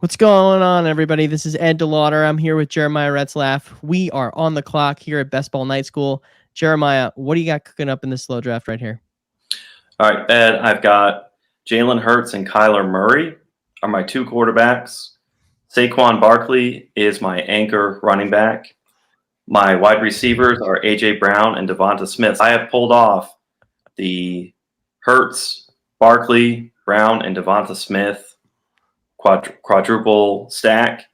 What's going on, everybody? This is Ed DeLauder. I'm here with Jeremiah Retzlaff. We are on the clock here at Best Ball Night School. Jeremiah, what do you got cooking up in this slow draft right here? All right, Ed, I've got Jalen Hurts and Kyler Murray are my two quarterbacks. Saquon Barkley is my anchor running back. My wide receivers are A.J. Brown and Devonta Smith. I have pulled off the Hurts, Barkley, Brown, and Devonta Smith quadruple stack.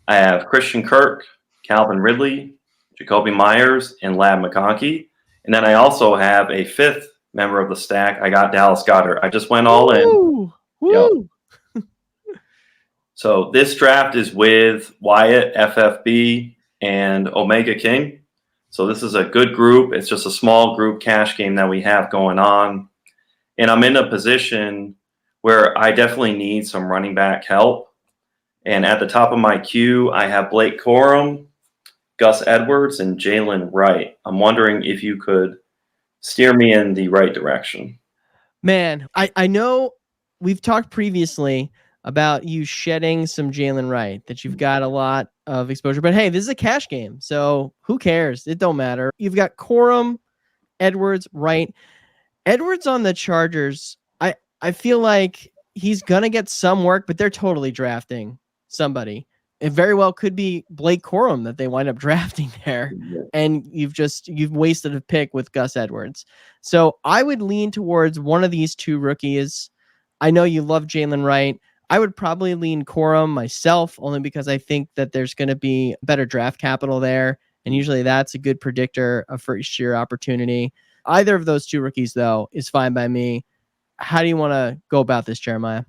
I have Christian Kirk, Calvin Ridley, Jacoby Myers, and Lab McConkey. And then I also have a fifth member of the stack. I got Dallas Goedert. I just went all in. Woo! Yep. So this draft is with Wyatt, FFB, and Omega King. So this is a good group. It's just a small group cash game that we have going on. And I'm in a position where I definitely need some running back help. And at the top of my queue, I have Blake Corum, Gus Edwards, and Jalen Wright. I'm wondering if you could steer me in the right direction. Man, I know we've talked previously about you shedding some Jalen Wright, that you've got a lot of exposure. But hey, this is a cash game, so who cares? It don't matter. You've got Corum, Edwards, Wright. Edwards on the Chargers, I feel like he's going to get some work, but they're totally drafting somebody. It very well could be Blake Corum that they wind up drafting there. And you've wasted a pick with Gus Edwards. So I would lean towards one of these two rookies. I know you love Jalen Wright. I would probably lean Corum myself, only because I think that there's going to be better draft capital there. And usually that's a good predictor of first year opportunity. Either of those two rookies, though, is fine by me. How do you want to go about this, Jeremiah?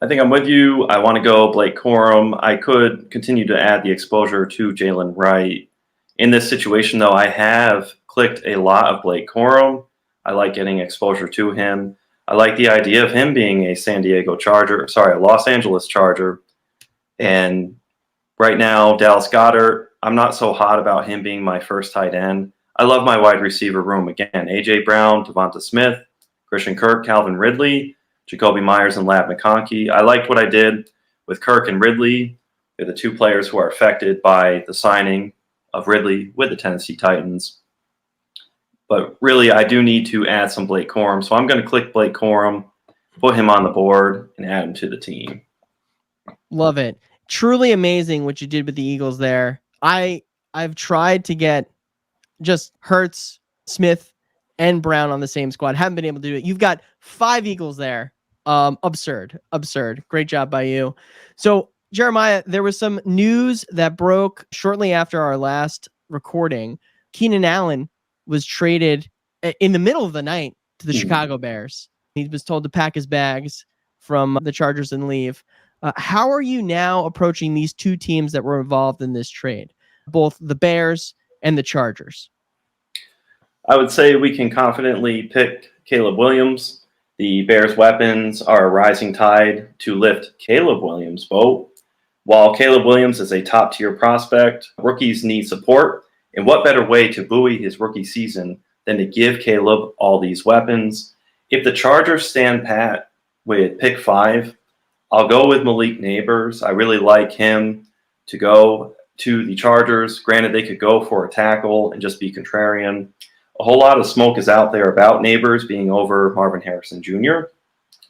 I think I'm with you. I want to go Blake Corum. I could continue to add the exposure to Jalen Wright. In this situation, though, I have clicked a lot of Blake Corum. I like getting exposure to him. I like the idea of him being a Los Angeles Charger. And right now, Dallas Goedert, I'm not so hot about him being my first tight end. I love my wide receiver room. Again, A.J. Brown, Devonta Smith, Christian Kirk, Calvin Ridley, Jacoby Myers, and Lab McConkey. I liked what I did with Kirk and Ridley. They're the two players who are affected by the signing of Ridley with the Tennessee Titans. But really, I do need to add some Blake Corum. So I'm going to click Blake Corum, put him on the board, and add him to the team. Love it. Truly amazing what you did with the Eagles there. I've tried to get just Hurts, Smith, and Brown on the same squad. Haven't been able to do it. You've got 5 Eagles there. Absurd. Great job by you. So, Jeremiah, there was some news that broke shortly after our last recording. Keenan Allen was traded in the middle of the night to the Chicago Bears. He was told to pack his bags from the Chargers and leave. How are you now approaching these two teams that were involved in this trade, both the Bears and the Chargers? I would say we can confidently pick Caleb Williams. The Bears' weapons are a rising tide to lift Caleb Williams' boat. While Caleb Williams is a top-tier prospect, rookies need support. And what better way to buoy his rookie season than to give Caleb all these weapons? If the Chargers stand pat with pick 5, I'll go with Malik Neighbors. I really like him to go to the Chargers. Granted, they could go for a tackle and just be contrarian. A whole lot of smoke is out there about Neighbors being over Marvin Harrison Jr.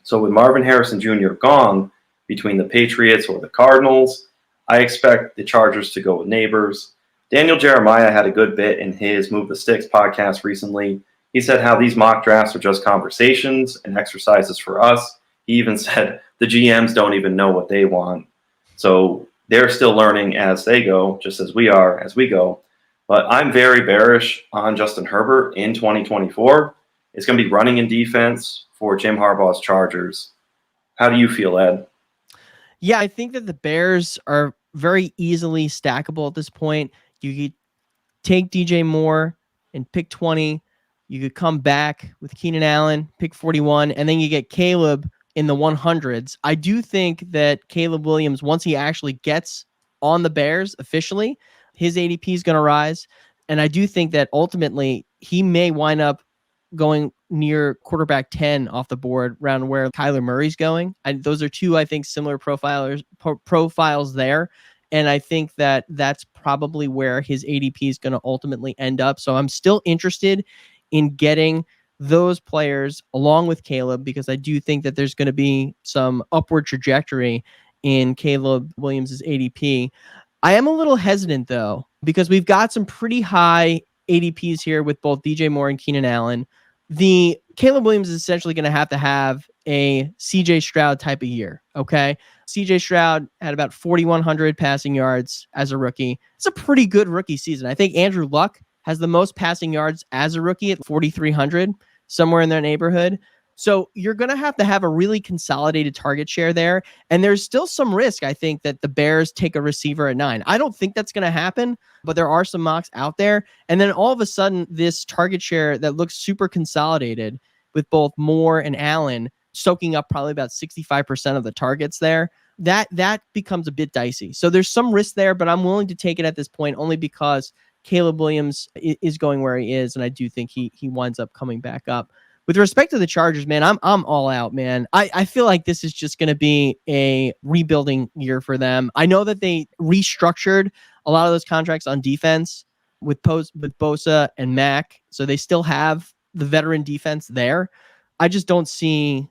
So with Marvin Harrison Jr. gone between the Patriots or the Cardinals, I expect the Chargers to go with Neighbors. Daniel Jeremiah had a good bit in his Move the Sticks podcast recently. He said how these mock drafts are just conversations and exercises for us. He even said the GMs don't even know what they want. So they're still learning as they go, just as we are as we go. But I'm very bearish on Justin Herbert in 2024. It's going to be running in defense for Jim Harbaugh's Chargers. How do you feel, Ed? Yeah, I think that the Bears are very easily stackable at this point. You could take DJ Moore and pick 20. You could come back with Keenan Allen, pick 41, and then you get Caleb in the 100s. I do think that Caleb Williams, once he actually gets on the Bears officially, his ADP is going to rise. And I do think that ultimately he may wind up going near quarterback 10 off the board around where Kyler Murray's going. Those are two, I think, similar profiles there. And I think that that's probably where his ADP is going to ultimately end up. So I'm still interested in getting those players along with Caleb, because I do think that there's going to be some upward trajectory in Caleb Williams' ADP. I am a little hesitant, though, because we've got some pretty high ADPs here with both DJ Moore and Keenan Allen. The Caleb Williams is essentially going to have a CJ Stroud type of year. Okay. CJ Stroud had about 4,100 passing yards as a rookie. It's a pretty good rookie season. I think Andrew Luck has the most passing yards as a rookie at 4,300, somewhere in their neighborhood. So you're going to have a really consolidated target share there. And there's still some risk, I think, that the Bears take a receiver at 9. I don't think that's going to happen, but there are some mocks out there. And then all of a sudden, this target share that looks super consolidated with both Moore and Allen soaking up probably about 65% of the targets there, that becomes a bit dicey. So there's some risk there, but I'm willing to take it at this point only because Caleb Williams is going where he is, and I do think he winds up coming back up. With respect to the Chargers, man, I'm all out, man. I feel like this is just going to be a rebuilding year for them. I know that they restructured a lot of those contracts on defense with Bosa and Mack, so they still have the veteran defense there. I just don't see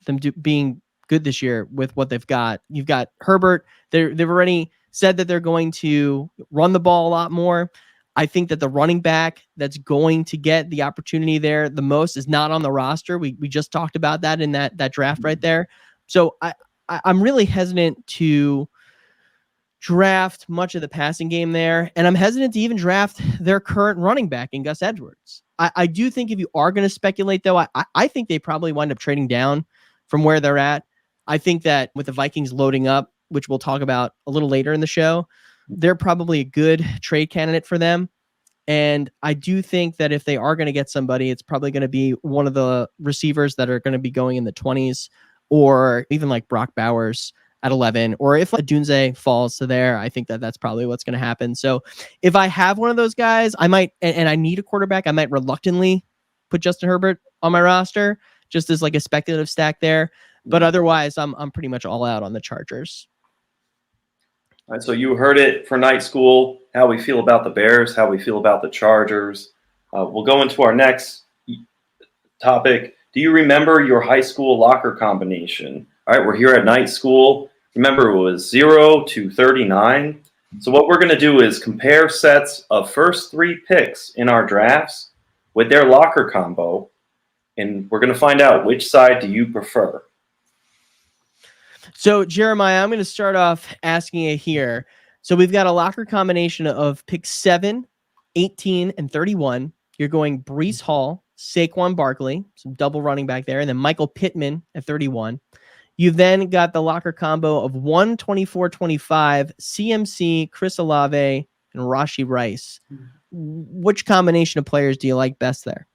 them being good this year with what they've got. You've got Herbert. They've already said that they're going to run the ball a lot more. I think that the running back that's going to get the opportunity there the most is not on the roster. We just talked about that in that draft right there. So I'm really hesitant to draft much of the passing game there, and I'm hesitant to even draft their current running back in Gus Edwards. I do think if you are going to speculate, though, I think they probably wind up trading down from where they're at. I think that with the Vikings loading up, which we'll talk about a little later in the show, they're probably a good trade candidate for them. And I do think that if they are going to get somebody, it's probably going to be one of the receivers that are going to be going in the 20s, or even like Brock Bowers at 11, or if Dunze falls to there, I think that that's probably what's going to happen. So if I have one of those guys, I might, and I need a quarterback, I might reluctantly put Justin Herbert on my roster just as like a speculative stack there. But otherwise, I'm pretty much all out on the Chargers. All right, so you heard it for Night School, how we feel about the Bears, how we feel about the Chargers. We'll go into our next topic. Do you remember your high school locker combination? All right, we're here at Night School. Remember, it was 0 to 39. So what we're going to do is compare sets of first 3 picks in our drafts with their locker combo, and we're going to find out which side do you prefer. So, Jeremiah, I'm going to start off asking it here. So we've got a locker combination of picks 7, 18, and 31. You're going Breece Hall, Saquon Barkley, some double running back there, and then Michael Pittman at 31. You've then got the locker combo of 1, 24, 25, CMC, Chris Olave, and Rashee Rice. Which combination of players do you like best there?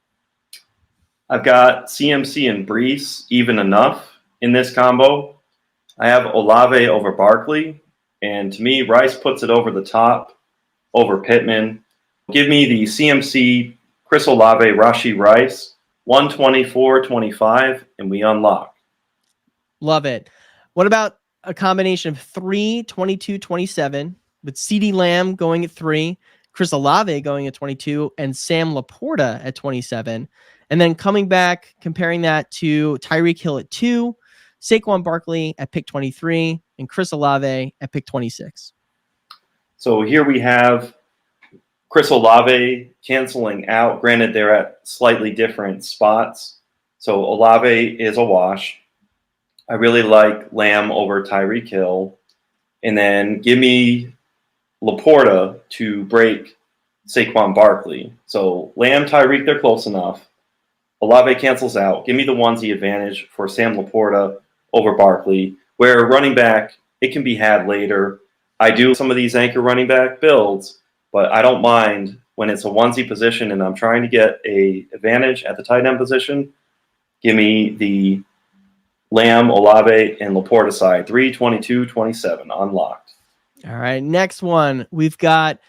I've got CMC and Breece even enough in this combo. I have Olave over Barkley, and to me, Rice puts it over the top over Pittman. Give me the CMC, Chris Olave, Rashee Rice, 124, 25, and we unlock. Love it. What about a combination of 3, 22, 27 with CeeDee Lamb going at 3, Chris Olave going at 22, and Sam Laporta at 27? And then coming back, comparing that to Tyreek Hill at 2, Saquon Barkley at pick 23, and Chris Olave at pick 26. So here we have Chris Olave canceling out. Granted, they're at slightly different spots. So Olave is a wash. I really like Lamb over Tyreek Hill. And then give me Laporta to break Saquon Barkley. So Lamb, Tyreek, they're close enough. Olave cancels out. Give me the onesie advantage for Sam Laporta over Barkley, where running back, it can be had later. I do some of these anchor running back builds, but I don't mind when it's a onesie position and I'm trying to get a advantage at the tight end position. Give me the Lamb, Olave, and Laporta side, 3, 22, 27, unlocked. All right, next one. We've got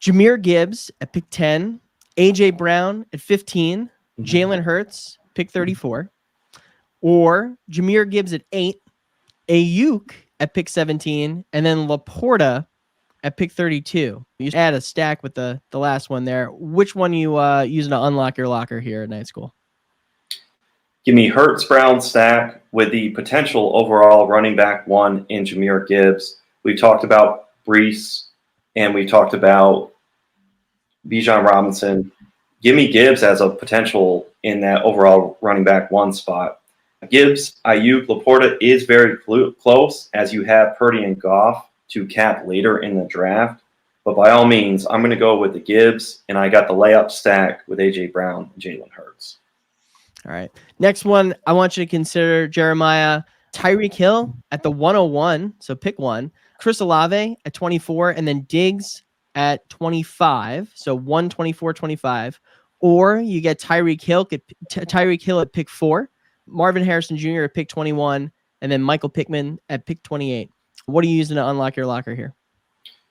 Jahmyr Gibbs at pick 10, A.J. Brown at 15, Jalen Hurts, pick 34, or Jahmyr Gibbs at 8, Ayuk at pick 17, and then Laporta at pick 32. You just add a stack with the last one there. Which one you using to unlock your locker here at Night School? Give me Hurts Brown stack with the potential overall running back 1 in Jahmyr Gibbs. We talked about Brees and we talked about Bijan Robinson. Give me Gibbs as a potential in that overall running back 1 spot. Gibbs, Ayuk, Laporta is very close as you have Purdy and Goff to cap later in the draft. But by all means, I'm going to go with the Gibbs, and I got the layup stack with A.J. Brown and Jalen Hurts. All right. Next one, I want you to consider Jeremiah Tyreek Hill at the 101. So pick one. Chris Olave at 24, and then Diggs at 25. So 124, 25. Or you get Tyreek Hill at pick 4, Marvin Harrison Jr. at pick 21, and then Michael Pittman at pick 28. What are you using to unlock your locker here?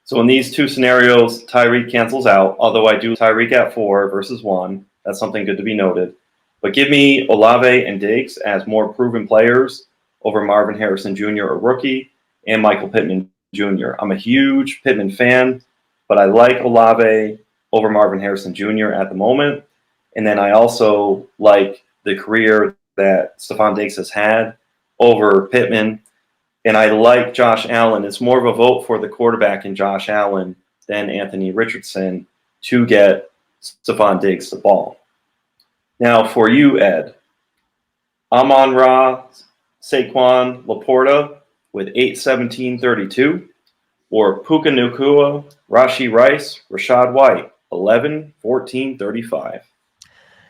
So in these two scenarios, Tyreek cancels out, although I do Tyreek at 4 versus 1. That's something good to be noted. But give me Olave and Diggs as more proven players over Marvin Harrison Jr., a rookie, and Michael Pittman Jr. I'm a huge Pittman fan, but I like Olave over Marvin Harrison Jr. at the moment. And then I also like the career that Stephon Diggs has had over Pittman. And I like Josh Allen. It's more of a vote for the quarterback in Josh Allen than Anthony Richardson to get Stephon Diggs the ball. Now for you, Ed, Amon-Ra, Saquon, Laporta with 8-17-32, or Puka Nacua, Rashee Rice, Rachaad White, 11-14-35.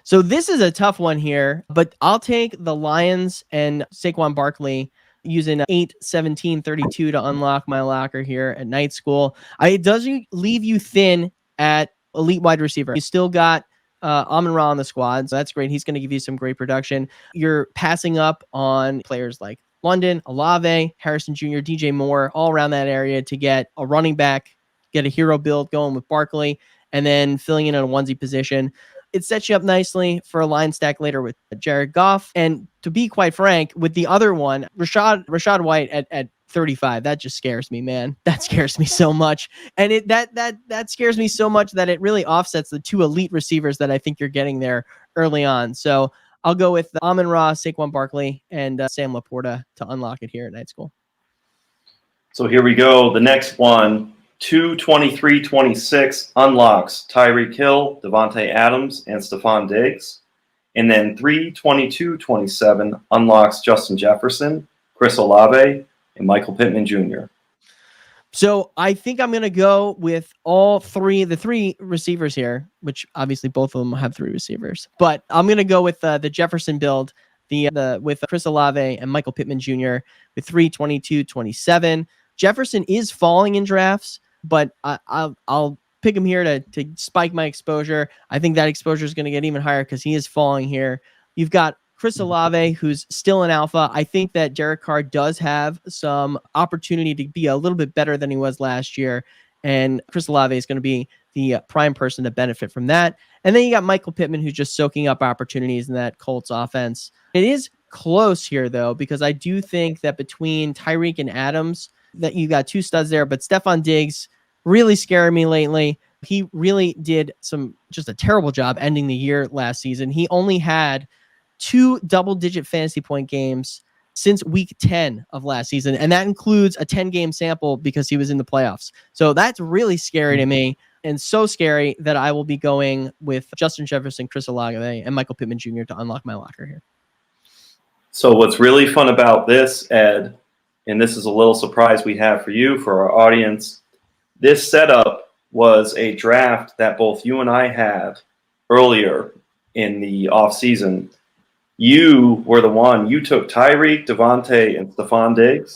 So this is a tough one here, but I'll take the Lions and Saquon Barkley using 8-17-32 to unlock my locker here at Night School. It does leave you thin at elite wide receiver. You still got Amon-Ra on the squad, so that's great. He's going to give you some great production. You're passing up on players like London, Olave, Harrison Jr., DJ Moore, all around that area to get a running back, get a hero build going with Barkley, and then filling in a onesie position. It sets you up nicely for a line stack later with Jared Goff. And to be quite frank, with the other one, Rachaad White at 35, that just scares me, man. That scares me so much. And that scares me so much that it really offsets the two elite receivers that I think you're getting there early on. So I'll go with Amon-Ra, Saquon Barkley, and Sam Laporta to unlock it here at Night School. So here we go. The next one, 2-23-26 unlocks Tyreek Hill, Devontae Adams, and Stephon Diggs. And then 3-22-27 unlocks Justin Jefferson, Chris Olave, and Michael Pittman Jr. So I think I'm going to go with the three receivers here, which obviously both of them have 3 receivers. But I'm going to go with the Jefferson build, with Chris Olave and Michael Pittman Jr. with 3-22-27. Jefferson is falling in drafts, but I'll pick him here to spike my exposure. I think that exposure is going to get even higher because he is falling here. You've got Chris Olave, who's still an alpha. I think that Derek Carr does have some opportunity to be a little bit better than he was last year, and Chris Olave is going to be the prime person to benefit from that. And then you got Michael Pittman, who's just soaking up opportunities in that Colts offense. It is close here, though, because I do think that between Tyreek and Adams, that you got 2 studs there, but Stephon Diggs really scared me lately. He really did just a terrible job ending the year last season. He only had 2 double-digit fantasy point games since week 10 of last season, and that includes a 10-game sample because he was in the playoffs. So that's really scary to me, and so scary that I will be going with Justin Jefferson, Chris Olave, and Michael Pittman Jr. to unlock my locker here. So what's really fun about this, Ed, and this is a little surprise we have for you, for our audience, this setup was a draft that both you and I had earlier in the offseason. You were the one. You took Tyreek, Devontae, and Stephon Diggs.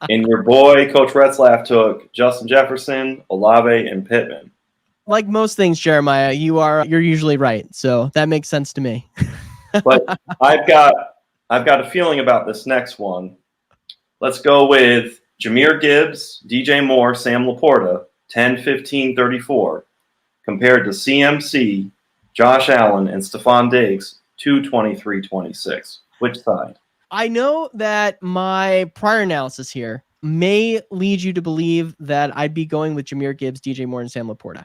And your boy, Coach Retzlaff, took Justin Jefferson, Olave, and Pittman. Like most things, Jeremiah, you're usually right. So that makes sense to me. But I've got a feeling about this next one. Let's go with Jahmyr Gibbs, DJ Moore, Sam Laporta, 10-15-34, compared to CMC, Josh Allen and Stephon Diggs to 23-26. Which side? I know that my prior analysis here may lead you to believe that I'd be going with Jahmyr Gibbs, DJ Moore, and Sam Laporta.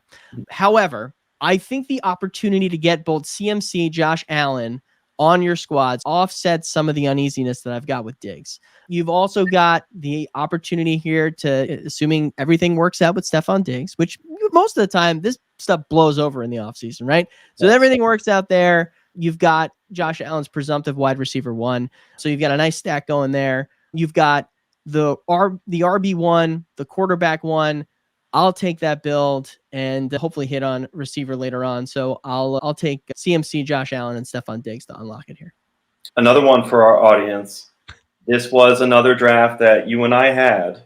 However, I think the opportunity to get both CMC, Josh Allen on your squads offsets some of the uneasiness that I've got with Diggs. You've also got the opportunity here to, assuming everything works out with Stephon Diggs, which most of the time this stuff blows over in the offseason, right? So Yes. everything works out there. You've got Josh Allen's presumptive wide receiver 1. So you've got a nice stack going there. You've got the RB1, the quarterback 1. I'll take that build and hopefully hit on receiver later on. So I'll take CMC, Josh Allen, and Stephon Diggs to unlock it here. Another one for our audience. This was another draft that you and I had.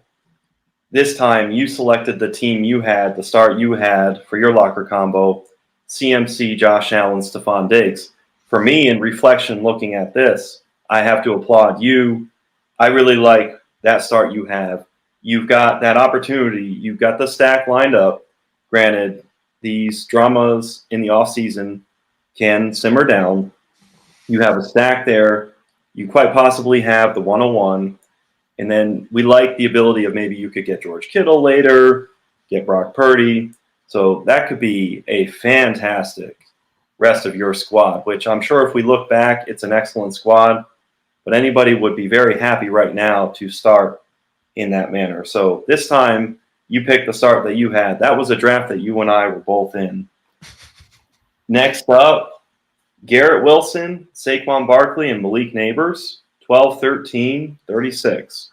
This time you selected the team you had, the start you had for your locker combo, CMC, Josh Allen, Stephon Diggs. For me, in reflection, looking at this, I have to applaud you. I really like that start you have. You've got that opportunity. You've got the stack lined up. Granted, these dramas in the offseason can simmer down. You have a stack there. You quite possibly have the 101. And then we like the ability of maybe you could get George Kittle later, get Brock Purdy. So that could be a fantastic rest of your squad, which I'm sure if we look back, it's an excellent squad. But anybody would be very happy right now to start in that manner. So this time you picked the start that you had. That was a draft that you and I were both in. Next up, Garrett Wilson, Saquon Barkley, and Malik Neighbors, 12, 13, 36.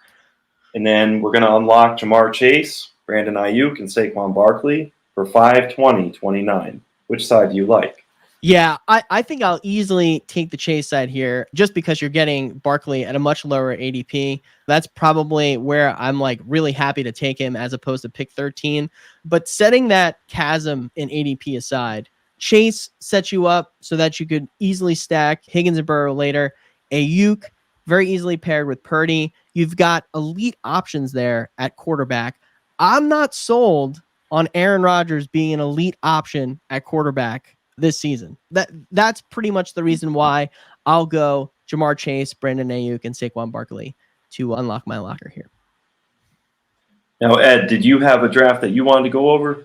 And then we're going to unlock Jamar Chase, Brandon Ayuk, and Saquon Barkley for 5, 20, 29. Which side do you like? Yeah, I think I'll easily take the Chase side here just because you're getting Barkley at a much lower ADP. That's probably where I'm like really happy to take him as opposed to pick 13. But setting that chasm in ADP aside, Chase sets you up so that you could easily stack Higgins and Burrow later. Ayuk, very easily paired with Purdy. You've got elite options there at quarterback. I'm not sold on Aaron Rodgers being an elite option at quarterback this season. That's pretty much the reason why I'll go Jamar Chase, Brandon Ayuk, and Saquon Barkley to unlock my locker here. Now, Ed, did you have a draft that you wanted to go over?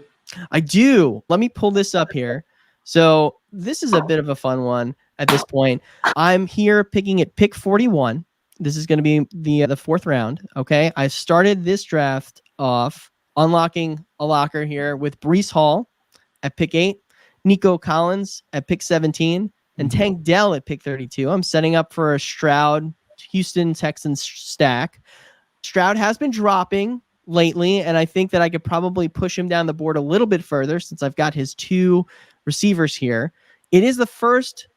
I do. Let me pull this up here. So this is a bit of a fun one at this point. I'm here picking at pick 41. This is going to be the fourth round. Okay. I started this draft off unlocking a locker here with Breece Hall at pick 8. Nico Collins at pick 17, and Tank Dell at pick 32. I'm setting up for a Stroud, Houston Texans stack. Stroud has been dropping lately, and I think that I could probably push him down the board a little bit further since I've got his 2 receivers here. It is the first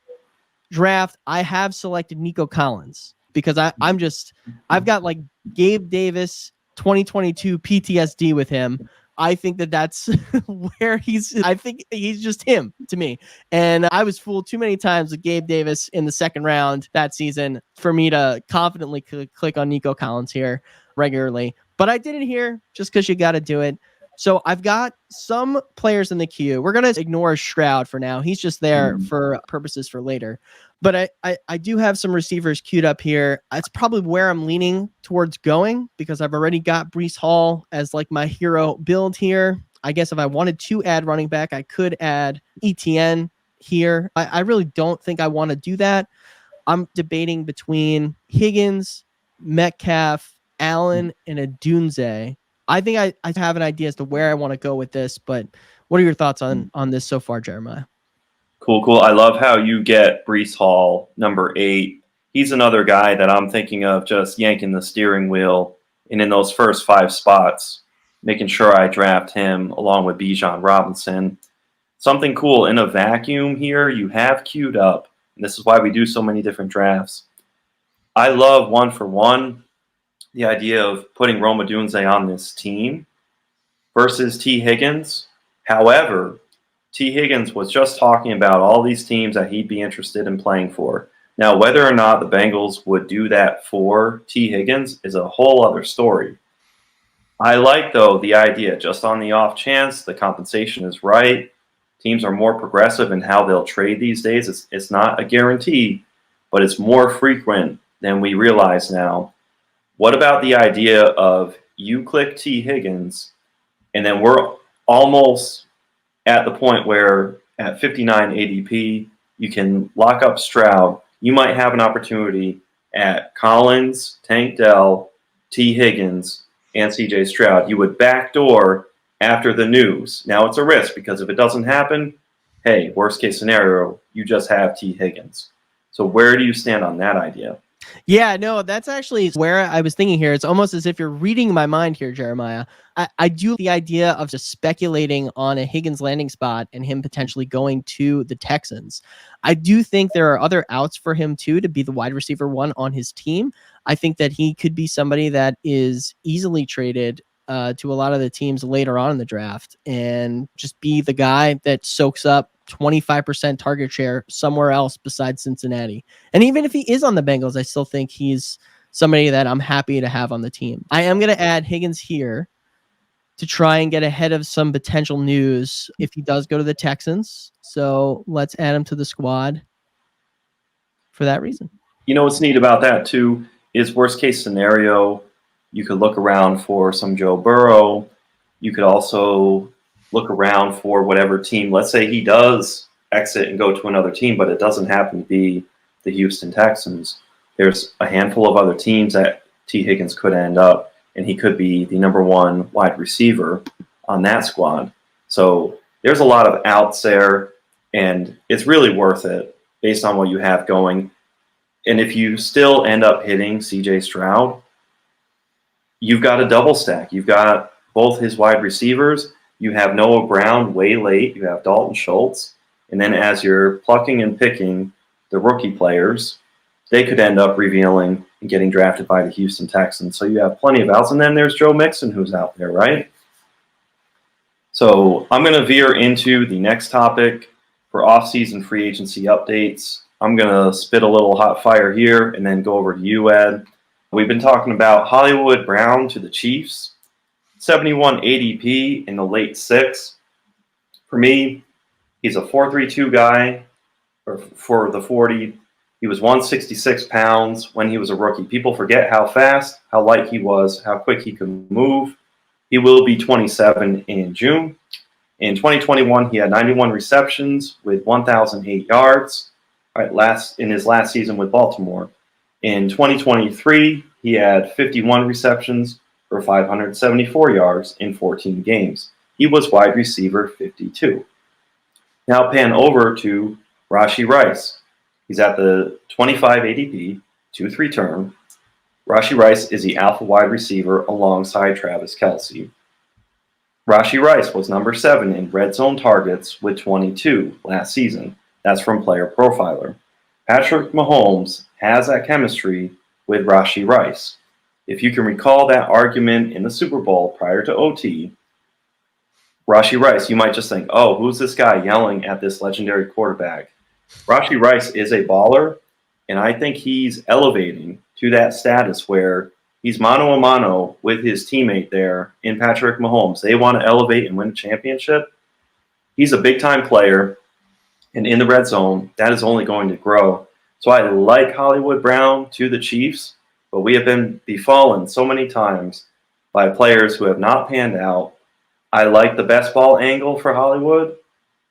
draft I have selected Nico Collins because I've got like Gabe Davis 2022 PTSD with him. I think that's where I think he's just him to me. And I was fooled too many times with Gabe Davis in the second round that season for me to confidently click on Nico Collins here regularly. But I did it here just because you got to do it. So I've got some players in the queue. We're going to ignore Stroud for now. He's just there for purposes for later. But I do have some receivers queued up here. It's probably where I'm leaning towards going because I've already got Breece Hall as like my hero build here. I guess if I wanted to add running back, I could add ETN here. I really don't think I want to do that. I'm debating between Higgins, Metcalf, Allen, and Adunze. I think I have an idea as to where I want to go with this, but what are your thoughts on this so far, Jeremiah? Cool. I love how you get Breece Hall, number 8. He's another guy that I'm thinking of just yanking the steering wheel and in those first 5 spots, making sure I draft him along with Bijan Robinson. Something cool in a vacuum here you have queued up, and this is why we do so many different drafts. I love 1-for-1, the idea of putting Rome Odunze on this team versus T. Higgins. However, T. Higgins was just talking about all these teams that he'd be interested in playing for. Now, whether or not the Bengals would do that for T. Higgins is a whole other story. I like, though, the idea, just on the off chance the compensation is right, Teams are more progressive in how they'll trade these days. It's not a guarantee, but it's more frequent than we realize now. What about the idea of you click T. Higgins, and then we're almost at the point where at 59 ADP, you can lock up Stroud. You might have an opportunity at Collins, Tank Dell, T. Higgins, and CJ Stroud. You would backdoor after the news. Now it's a risk because if it doesn't happen, hey, worst case scenario, you just have T. Higgins. So where do you stand on that idea? Yeah, no, that's actually where I was thinking here. It's almost as if you're reading my mind here, Jeremiah. I do the idea of just speculating on a Higgins landing spot and him potentially going to the Texans. I do think there are other outs for him too to be the wide receiver one on his team. I think that he could be somebody that is easily traded to a lot of the teams later on in the draft and just be the guy that soaks up 25% target share somewhere else besides Cincinnati. And even if he is on the Bengals, I still think he's somebody that I'm happy to have on the team. I am going to add Higgins here to try and get ahead of some potential news if he does go to the Texans. So let's add him to the squad for that reason. You know what's neat about that too is worst case scenario, you could look around for some Joe Burrow. You could also look around for whatever team. Let's say he does exit and go to another team, but it doesn't happen to be the Houston Texans. There's a handful of other teams that T. Higgins could end up, and he could be the number one wide receiver on that squad. So there's a lot of outs there, and it's really worth it based on what you have going. And if you still end up hitting CJ Stroud, you've got a double stack. You've got both his wide receivers. You have Noah Brown way late. You have Dalton Schultz. And then as you're plucking and picking the rookie players, they could end up revealing and getting drafted by the Houston Texans. So you have plenty of outs. And then there's Joe Mixon who's out there, right? So I'm going to veer into the next topic for offseason free agency updates. I'm going to spit a little hot fire here and then go over to you, Ed. We've been talking about Hollywood Brown to the Chiefs. 71 ADP in the late 6. For me, he's a 4.32 guy for the 40. He was 166 pounds when he was a rookie. People forget how fast, how light he was, how quick he could move. He will be 27 in June. In 2021, he had 91 receptions with 1,008 yards in his last season with Baltimore. In 2023, he had 51 receptions for 574 yards in 14 games. He was wide receiver 52. Now pan over to Rashee Rice. He's at the 25 ADP, 2-3 term. Rashee Rice is the alpha wide receiver alongside Travis Kelce. Rashee Rice was number 7 in red zone targets with 22 last season. That's from Player Profiler. Patrick Mahomes has that chemistry with Rashee Rice. If you can recall that argument in the Super Bowl prior to OT, Rashee Rice, you might just think, oh, who's this guy yelling at this legendary quarterback? Rashee Rice is a baller, and I think he's elevating to that status where he's mano a mano with his teammate there in Patrick Mahomes. They want to elevate and win a championship. He's a big-time player, and in the red zone, that is only going to grow. So I like Hollywood Brown to the Chiefs, but we have been befallen so many times by players who have not panned out. I like the best ball angle for Hollywood,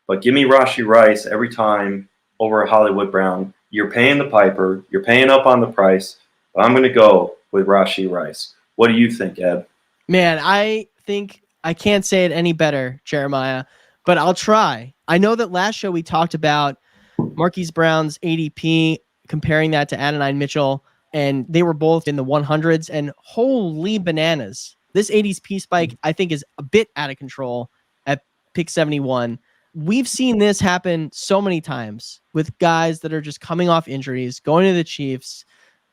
but give me Rashee Rice every time over Hollywood Brown. You're paying the piper. You're paying up on the price, but I'm going to go with Rashee Rice. What do you think, Ed? Man, I think I can't say it any better, Jeremiah, but I'll try. I know that last show we talked about Marquise Brown's ADP, comparing that to Adonai Mitchell, and they were both in the 100s, and holy bananas. This ADP spike, I think, is a bit out of control at pick 71. We've seen this happen so many times with guys that are just coming off injuries, going to the Chiefs,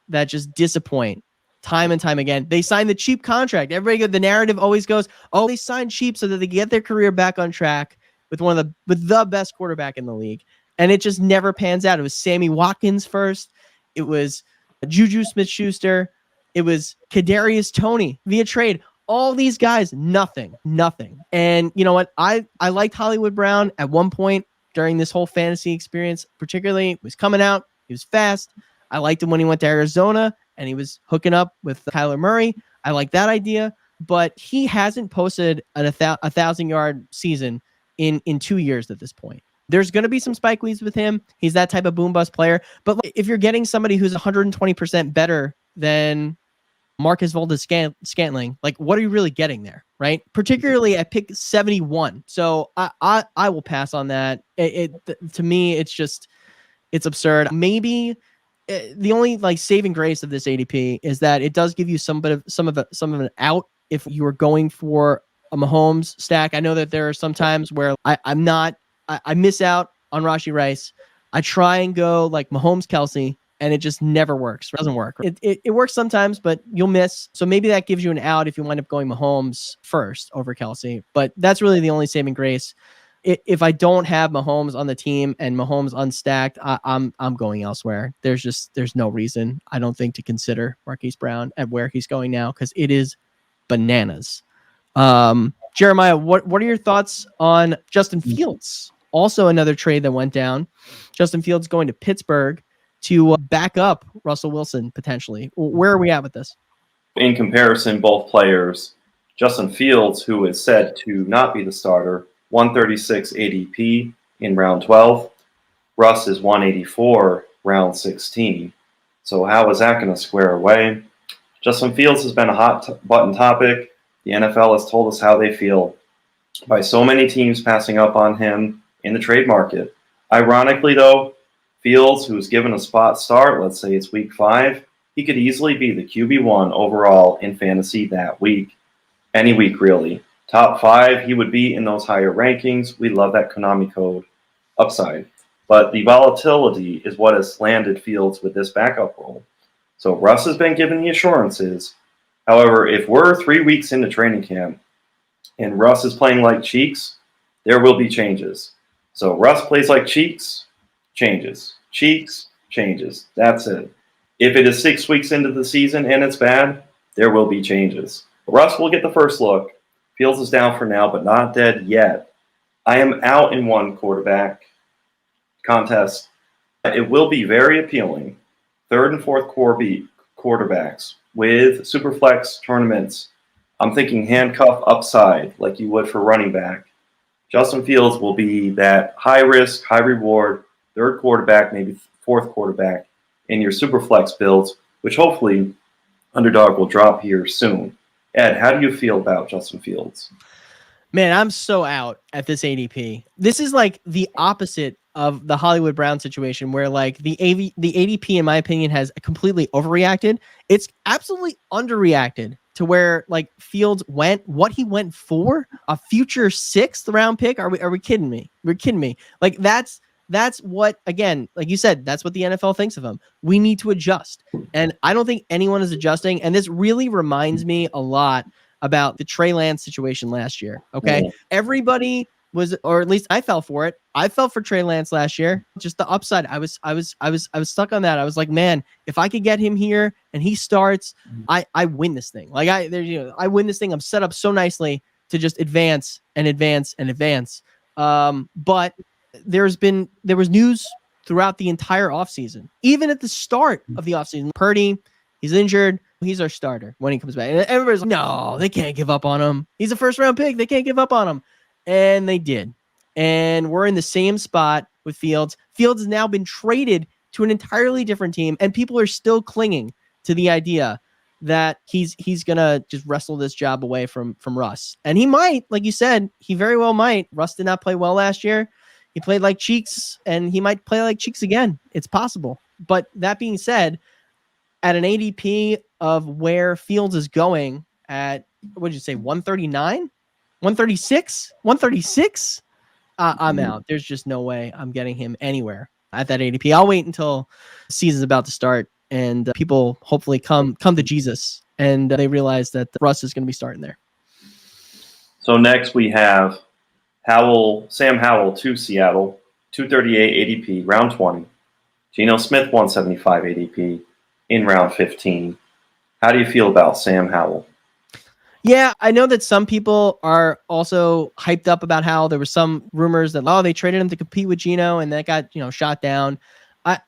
that just disappoint time and time again. They sign the cheap contract. The narrative always goes, oh, they signed cheap so that they get their career back on track with the best quarterback in the league. And it just never pans out. It was Sammy Watkins first. It was Juju Smith-Schuster. It was Kadarius Toney via trade. All these guys, nothing. And you know what? I liked Hollywood Brown at one point during this whole fantasy experience, particularly. He was coming out. He was fast. I liked him when he went to Arizona and he was hooking up with Kyler Murray. I like that idea, but he hasn't posted a 1,000-yard season in 2 years at this point. There's going to be some spike weeks with him. He's that type of boom bust player. But if you're getting somebody who's 120% better than Marcus Valdes-Scantling, like, what are you really getting there, right? Particularly at pick 71. So I will pass on that. To me, it's absurd. Maybe the only like saving grace of this ADP is that it does give you some of an out if you are going for a Mahomes stack. I know that there are some times where I miss out on Rashee Rice. I try and go like Mahomes, Kelsey, and it just never works. It doesn't work. It works sometimes, but you'll miss. So maybe that gives you an out if you wind up going Mahomes first over Kelsey. But that's really the only saving grace. If I don't have Mahomes on the team and Mahomes unstacked, I'm going elsewhere. There's no reason, I don't think, to consider Marquise Brown at where he's going now, because it is bananas. Jeremiah, what are your thoughts on Justin Fields? Also another trade that went down. Justin Fields going to Pittsburgh to back up Russell Wilson potentially. Where are we at with this? In comparison, both players, Justin Fields, who is said to not be the starter, 136 ADP in round 12. Russ is 184 round 16. So how is that going to square away? Justin Fields has been a hot button topic. The NFL has told us how they feel by so many teams passing up on him in the trade market. Ironically, though, Fields, who's given a spot start, let's say it's week 5, he could easily be the QB1 overall in fantasy that week. Any week, really. Top 5, he would be in those higher rankings. We love that Konami code upside. But the volatility is what has landed Fields with this backup role. So Russ has been given the assurances. However, if we're 3 weeks into training camp and Russ is playing like Cheeks, there will be changes. So Russ plays like Cheeks, changes. Cheeks, changes. That's it. If it is 6 weeks into the season and it's bad, there will be changes. Russ will get the first look. Fields is down for now, but not dead yet. I am out in one quarterback contest. It will be very appealing. 3rd and 4th quarterbacks with Superflex tournaments. I'm thinking handcuff upside like you would for running back. Justin Fields will be that high risk, high reward, 3rd quarterback, maybe 4th quarterback in your Superflex builds, which hopefully Underdog will drop here soon. Ed, how do you feel about Justin Fields? Man, I'm so out at this ADP. This is like the opposite of the Hollywood Brown situation, where like the ADP, in my opinion, has completely overreacted. It's absolutely underreacted to where like Fields went, what he went for, a future 6th round pick. Are we kidding me? We're kidding me. Like that's what, again, like you said, that's what the NFL thinks of him. We need to adjust. And I don't think anyone is adjusting. And this really reminds me a lot about the Trey Lance situation last year. Okay. Yeah. Everybody was, or at least I fell for it. I fell for Trey Lance last year. Just the upside. I was stuck on that. I was like, man, if I could get him here and he starts, I win this thing. Like I win this thing. I'm set up so nicely to just advance and advance and advance. But there was news throughout the entire offseason, even at the start of the offseason. Purdy, he's injured. He's our starter when he comes back. And everybody's like, no, they can't give up on him. He's a 1st round pick. They can't give up on him. And they did. And we're in the same spot with Fields. Fields has now been traded to an entirely different team, and people are still clinging to the idea that he's going to just wrestle this job away from Russ. And he might, like you said, he very well might. Russ did not play well last year. He played like Cheeks, and he might play like Cheeks again. It's possible. But that being said, at an ADP of where Fields is going at, what did you say, 139? 136? 136? I'm out. There's just no way I'm getting him anywhere at that ADP. I'll wait until the season's about to start and people hopefully come to Jesus and they realize that Russ is going to be starting there. So next we have Sam Howell to Seattle, 238 ADP, round 20. Geno Smith, 175 ADP in round 15. How do you feel about Sam Howell? Yeah, I know that some people are also hyped up about how there were some rumors that they traded him to compete with Geno and that got shot down.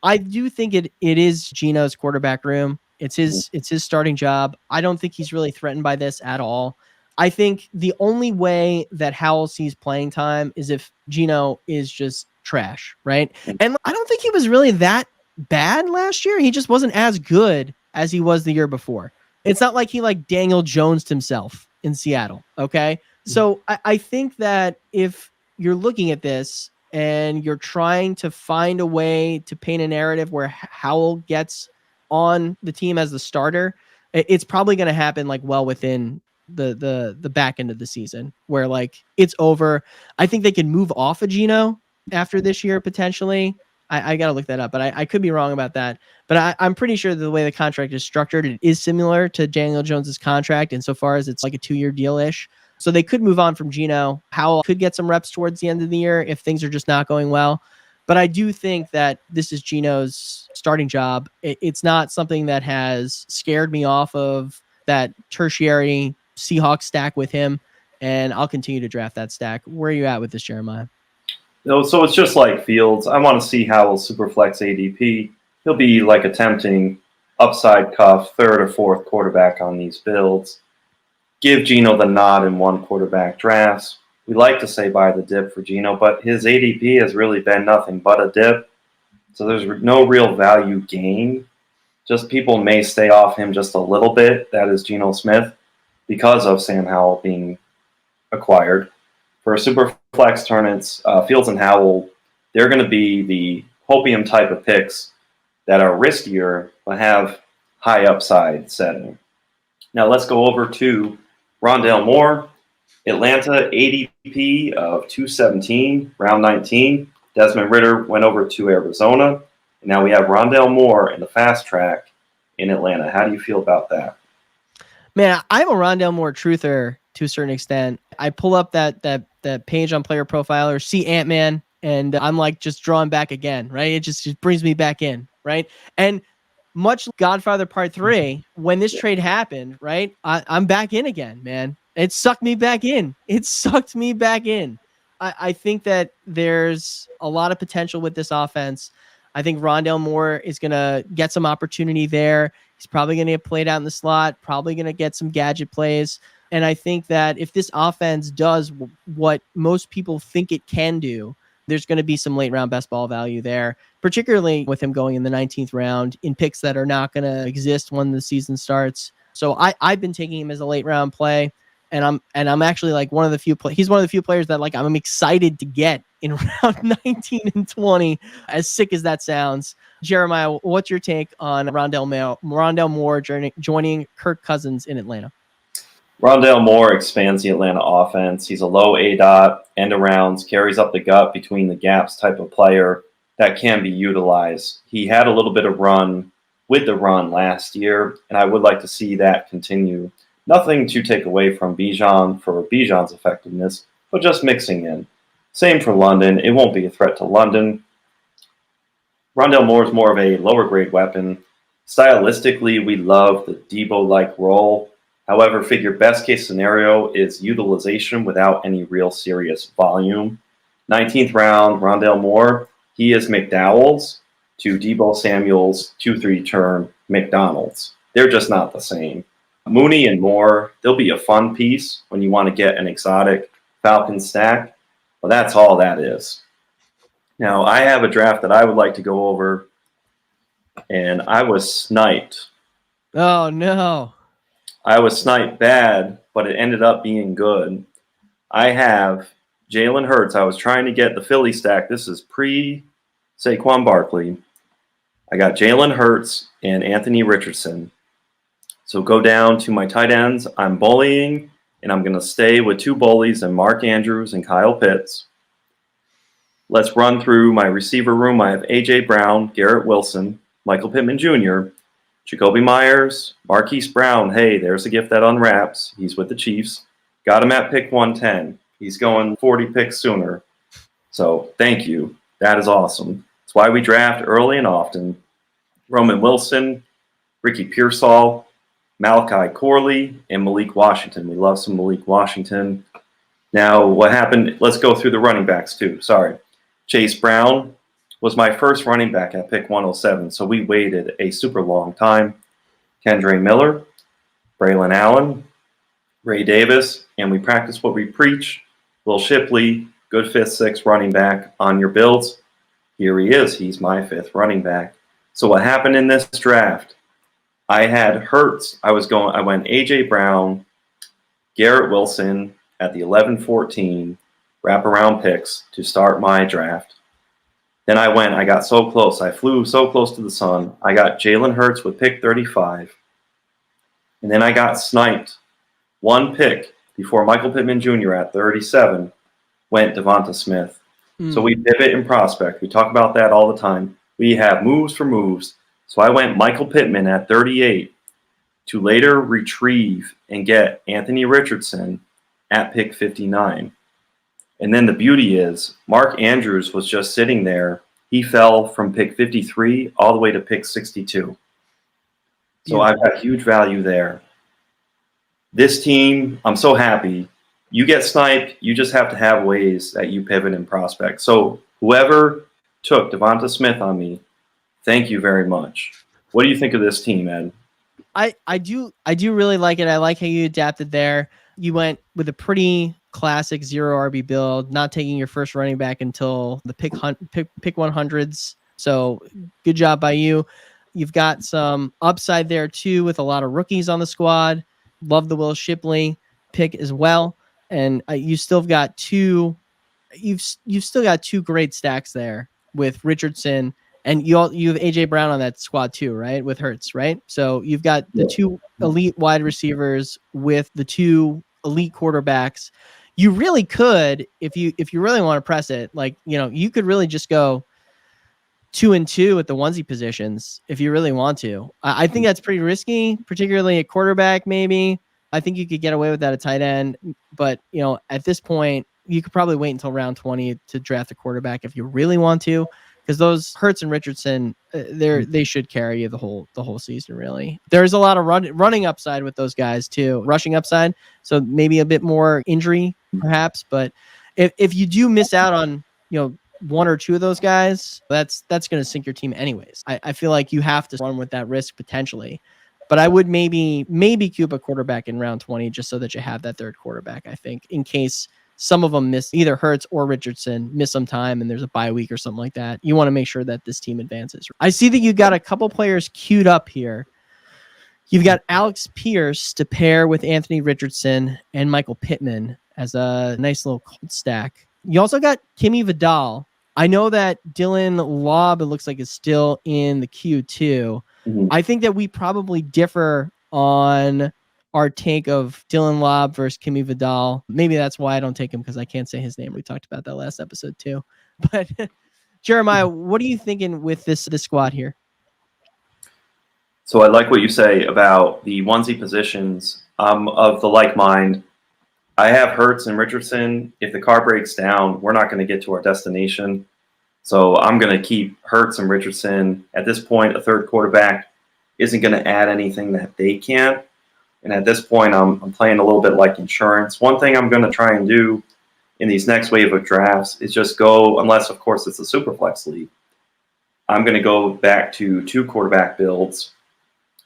I do think it is Geno's quarterback room. It's his starting job. I don't think he's really threatened by this at all. I think the only way that Howell sees playing time is if Geno is just trash, right? And I don't think he was really that bad last year. He just wasn't as good as he was the year before. It's not like he Daniel Jonesed himself in Seattle. Okay. So I think that if you're looking at this and you're trying to find a way to paint a narrative where Howell gets on the team as the starter, it's probably going to happen well within the back end of the season where it's over. I think they can move off of Geno after this year potentially. I got to look that up, but I could be wrong about that. But I'm pretty sure the way the contract is structured, it is similar to Daniel Jones's contract insofar as it's a 2-year deal-ish. So they could move on from Geno. Howell could get some reps towards the end of the year if things are just not going well. But I do think that this is Geno's starting job. It's not something that has scared me off of that tertiary Seahawks stack with him, and I'll continue to draft that stack. Where are you at with this, Jeremiah? So it's just like Fields. I want to see Howell's Superflex ADP. He'll be attempting upside cuff, third or fourth quarterback on these builds. Give Geno the nod in one quarterback drafts. We like to say buy the dip for Geno, but his ADP has really been nothing but a dip. So there's no real value gain. Just people may stay off him just a little bit. That is Geno Smith because of Sam Howell being acquired. For super flex tournaments, Fields and Howell, they're going to be the hopium type of picks that are riskier but have high upside setting. Now let's go over to Rondale Moore, Atlanta ADP of 217, round 19. Desmond Ridder went over to Arizona. And now we have Rondale Moore in the fast track in Atlanta. How do you feel about that? Man, I'm a Rondale Moore truther to a certain extent. I pull up that page on Player Profiler, see Ant-Man, and I'm just drawn back again, right? It just brings me back in, right? And much like Godfather Part 3, when this trade happened, right, I'm back in again, man. It sucked me back in. I think that there's a lot of potential with this offense. I think Rondale Moore is going to get some opportunity there. He's probably going to get played out in the slot, probably going to get some gadget plays. And I think that if this offense does what most people think it can do, there's going to be some late round best ball value there, particularly with him going in the 19th round in picks that are not going to exist when the season starts. So I've been taking him as a late round play. And I'm actually one of the few he's one of the few players that I'm excited to get in round 19 and 20, as sick as that sounds. Jeremiah, what's your take on Rondale Moore joining Kirk Cousins in Atlanta? Rondale Moore expands the Atlanta offense. He's a low ADOT, end arounds, carries up the gut between the gaps type of player that can be utilized. He had a little bit of run with the run last year, and I would like to see that continue. Nothing to take away from Bijan for Bijan's effectiveness, but just mixing in. Same for London. It won't be a threat to London. Rondale Moore is more of a lower grade weapon. Stylistically, we love the Debo-like role. However, figure best case scenario is utilization without any real serious volume. 19th round, Rondale Moore, he is McDowell's to Debo Samuel's 2-3 turn McDonald's. They're just not the same. Mooney and Moore, they'll be a fun piece when you want to get an exotic Falcon stack. Well, that's all that is. Now, I have a draft that I would like to go over, and I was sniped. Oh, no. I was sniped bad, but it ended up being good. I have Jalen Hurts. I was trying to get the Philly stack. This is pre-Saquon Barkley. I got Jalen Hurts and Anthony Richardson. So go down to my tight ends. I'm bullying, and I'm going to stay with two bullies and Mark Andrews and Kyle Pitts. Let's run through my receiver room. I have A.J. Brown, Garrett Wilson, Michael Pittman Jr., Jacoby Myers, Marquise Brown. Hey, there's a gift that unwraps. He's with the Chiefs. Got him at pick 110. He's going 40 picks sooner. So thank you. That is awesome. That's why we draft early and often. Roman Wilson, Ricky Pearsall, Malachi Corley, and Malik Washington. We love some Malik Washington. Now, what happened? Let's go through the running backs too. Sorry. Chase Brown was my first running back at pick 107, so we waited a super long time. Kendre Miller, Braylon Allen, Ray Davis, and we practice what we preach. Will Shipley, good 5th, 6th running back on your builds. Here he is. He's my 5th running back. So what happened in this draft? I had Hurts. I went A.J. Brown, Garrett Wilson at the 11-14 wraparound picks to start my draft. Then I got so close. I flew so close to the sun. I got Jalen Hurts with pick 35. And then I got sniped. One pick before Michael Pittman Jr. at 37 went Devonta Smith. So we pivot and prospect. We talk about that all the time. We have moves for moves. So I went Michael Pittman at 38 to later retrieve and get Anthony Richardson at pick 59. And then the beauty is Mark Andrews was just sitting there. He fell from pick 53 all the way to pick 62. So I've got huge value there. This team, I'm so happy. You get sniped, you just have to have ways that you pivot and prospect. So whoever took Devonta Smith on me, thank you very much. What do you think of this team, Ed? I do really like it. I like how you adapted there. You went with a pretty classic 0 RB build, not taking your first running back until the pick 100s. So good job by you. You've got some upside there too with a lot of rookies on the squad. Love the Will Shipley pick as well. And you still got two great stacks there with Richardson, and you have AJ Brown on that squad too, right? With Hurts, right? So you've got the 2 elite wide receivers with the 2 elite quarterbacks. You really could, if you really want to press it, you could really just go 2 and 2 at the onesie positions if you really want to. I think that's pretty risky, particularly at quarterback. Maybe I think you could get away with that at tight end, but at this point, you could probably wait until round 20 to draft a quarterback if you really want to, because those Hurts and Richardson, they should carry you the whole season. Really, there's a lot of running upside with those guys too, rushing upside. So maybe a bit more injury perhaps, but if you do miss out on 1 or 2 of those guys, that's going to sink your team anyways. I feel like you have to run with that risk potentially. But I would maybe cube a quarterback in round 20 just so that you have that third quarterback, I think, in case some of them miss, either Hurts or Richardson miss some time and there's a bye week or something like that. You want to make sure that this team advances. I see that you got a couple players queued up here. You've got Alex Pierce to pair with Anthony Richardson and Michael Pittman as a nice little cold stack. You also got Kimmy Vidal. I know that Dylan Lobb, it looks like, is still in the queue too. Mm-hmm. I think that we probably differ on our take of Dylan Lobb versus Kimmy Vidal. Maybe that's why I don't take him, because I can't say his name. We talked about that last episode too. But Jeremiah, what are you thinking with this squad here? So I like what you say about the onesie positions. Of the like mind. I have Hurts and Richardson. If the car breaks down, we're not going to get to our destination. So I'm going to keep Hurts and Richardson. At this point, a third quarterback isn't going to add anything that they can't. And at this point, I'm playing a little bit like insurance. One thing I'm going to try and do in these next wave of drafts is just go, unless, of course, it's a Superflex league, I'm going to go back to 2 quarterback builds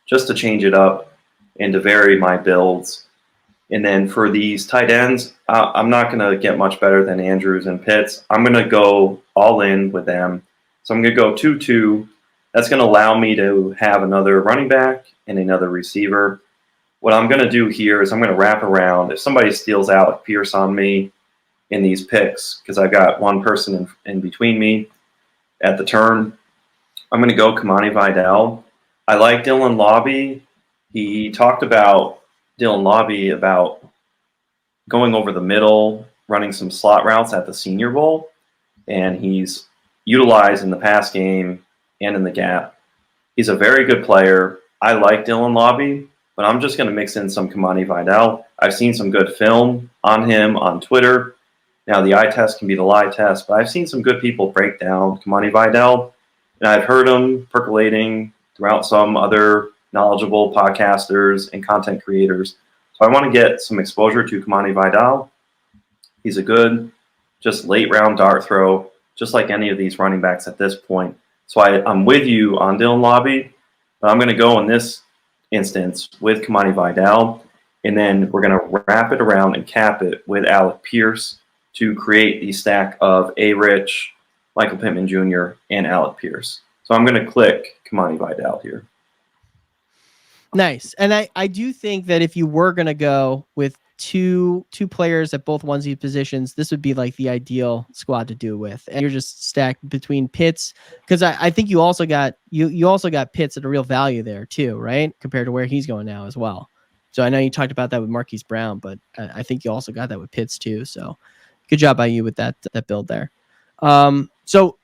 just to change it up and to vary my builds. And then for these tight ends, I'm not going to get much better than Andrews and Pitts. I'm going to go all in with them. So I'm going to go 2-2. That's going to allow me to have another running back and another receiver. What I'm going to do here is I'm going to wrap around. If somebody steals out Pierce on me in these picks, because I've got one person in between me at the turn, I'm going to go Kamani Vidal. I like Dylan Lobby. He talked about Dylan Lobby about going over the middle, running some slot routes at the Senior Bowl, and he's utilized in the pass game and in the gap. He's a very good player. I like Dylan Lobby, but I'm just going to mix in some Kamani Vidal. I've seen some good film on him on Twitter. Now, the eye test can be the lie test, but I've seen some good people break down Kamani Vidal, and I've heard him percolating throughout some other knowledgeable podcasters and content creators. So I want to get some exposure to Kamani Vidal. He's a good, just late round dart throw, just like any of these running backs at this point. So I'm with you on Dylan Lobby, but I'm going to go in this instance with Kamani Vidal, and then we're going to wrap it around and cap it with Alec Pierce to create the stack of A-Rich, Michael Pittman Jr., and Alec Pierce. So I'm going to click Kamani Vidal here. Nice. And I do think that if you were going to go with two players at both onesie positions, this would be like the ideal squad to do with. And you're just stacked between Pitts, because I think you also got Pitts at a real value there too, right? Compared to where he's going now as well. So I know you talked about that with Marquise Brown, but I think you also got that with Pitts too. So good job by you with that build there. So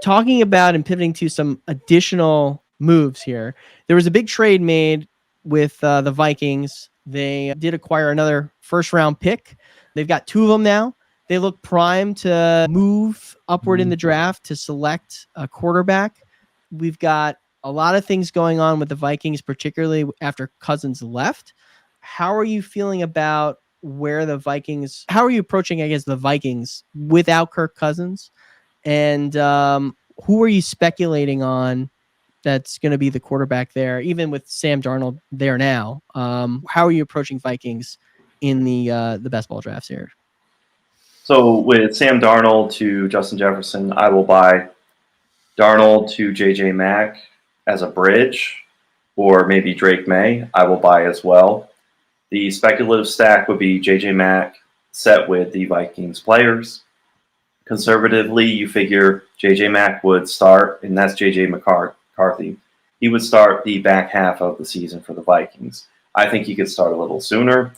talking about and pivoting to some additional moves here, there was a big trade made with the Vikings. They did acquire another first-round pick. They've got two of them now. They look primed to move upward in the draft to select a quarterback. We've got a lot of things going on with the Vikings, particularly after Cousins left. How are you feeling about where the Vikings, how are you approaching, I guess, the Vikings without Kirk Cousins? And who are you speculating on that's going to be the quarterback there, even with Sam Darnold there now? How are you approaching Vikings in the best ball drafts here? So with Sam Darnold to Justin Jefferson, I will buy Darnold to J.J. Mack as a bridge, or maybe Drake May, I will buy as well. The speculative stack would be J.J. Mack set with the Vikings players. Conservatively, you figure J.J. Mack would start, and that's J.J. McCarthy. He would start the back half of the season for the Vikings. I think he could start a little sooner.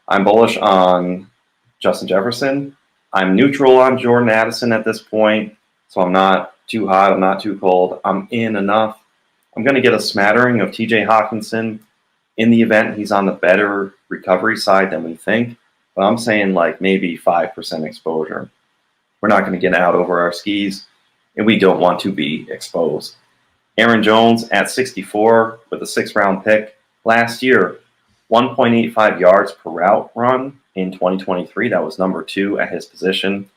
I'm bullish on Justin Jefferson. I'm neutral on Jordan Addison at this point, so I'm not too hot, I'm not too cold. I'm in enough. I'm going to get a smattering of TJ Hawkinson in the event he's on the better recovery side than we think, but I'm saying like maybe 5% exposure. We're not going to get out over our skis, and we don't want to be exposed. Aaron Jones at 64 with a 6th-round pick. Last year, 1.85 yards per route run in 2023. That was number 2 at his position,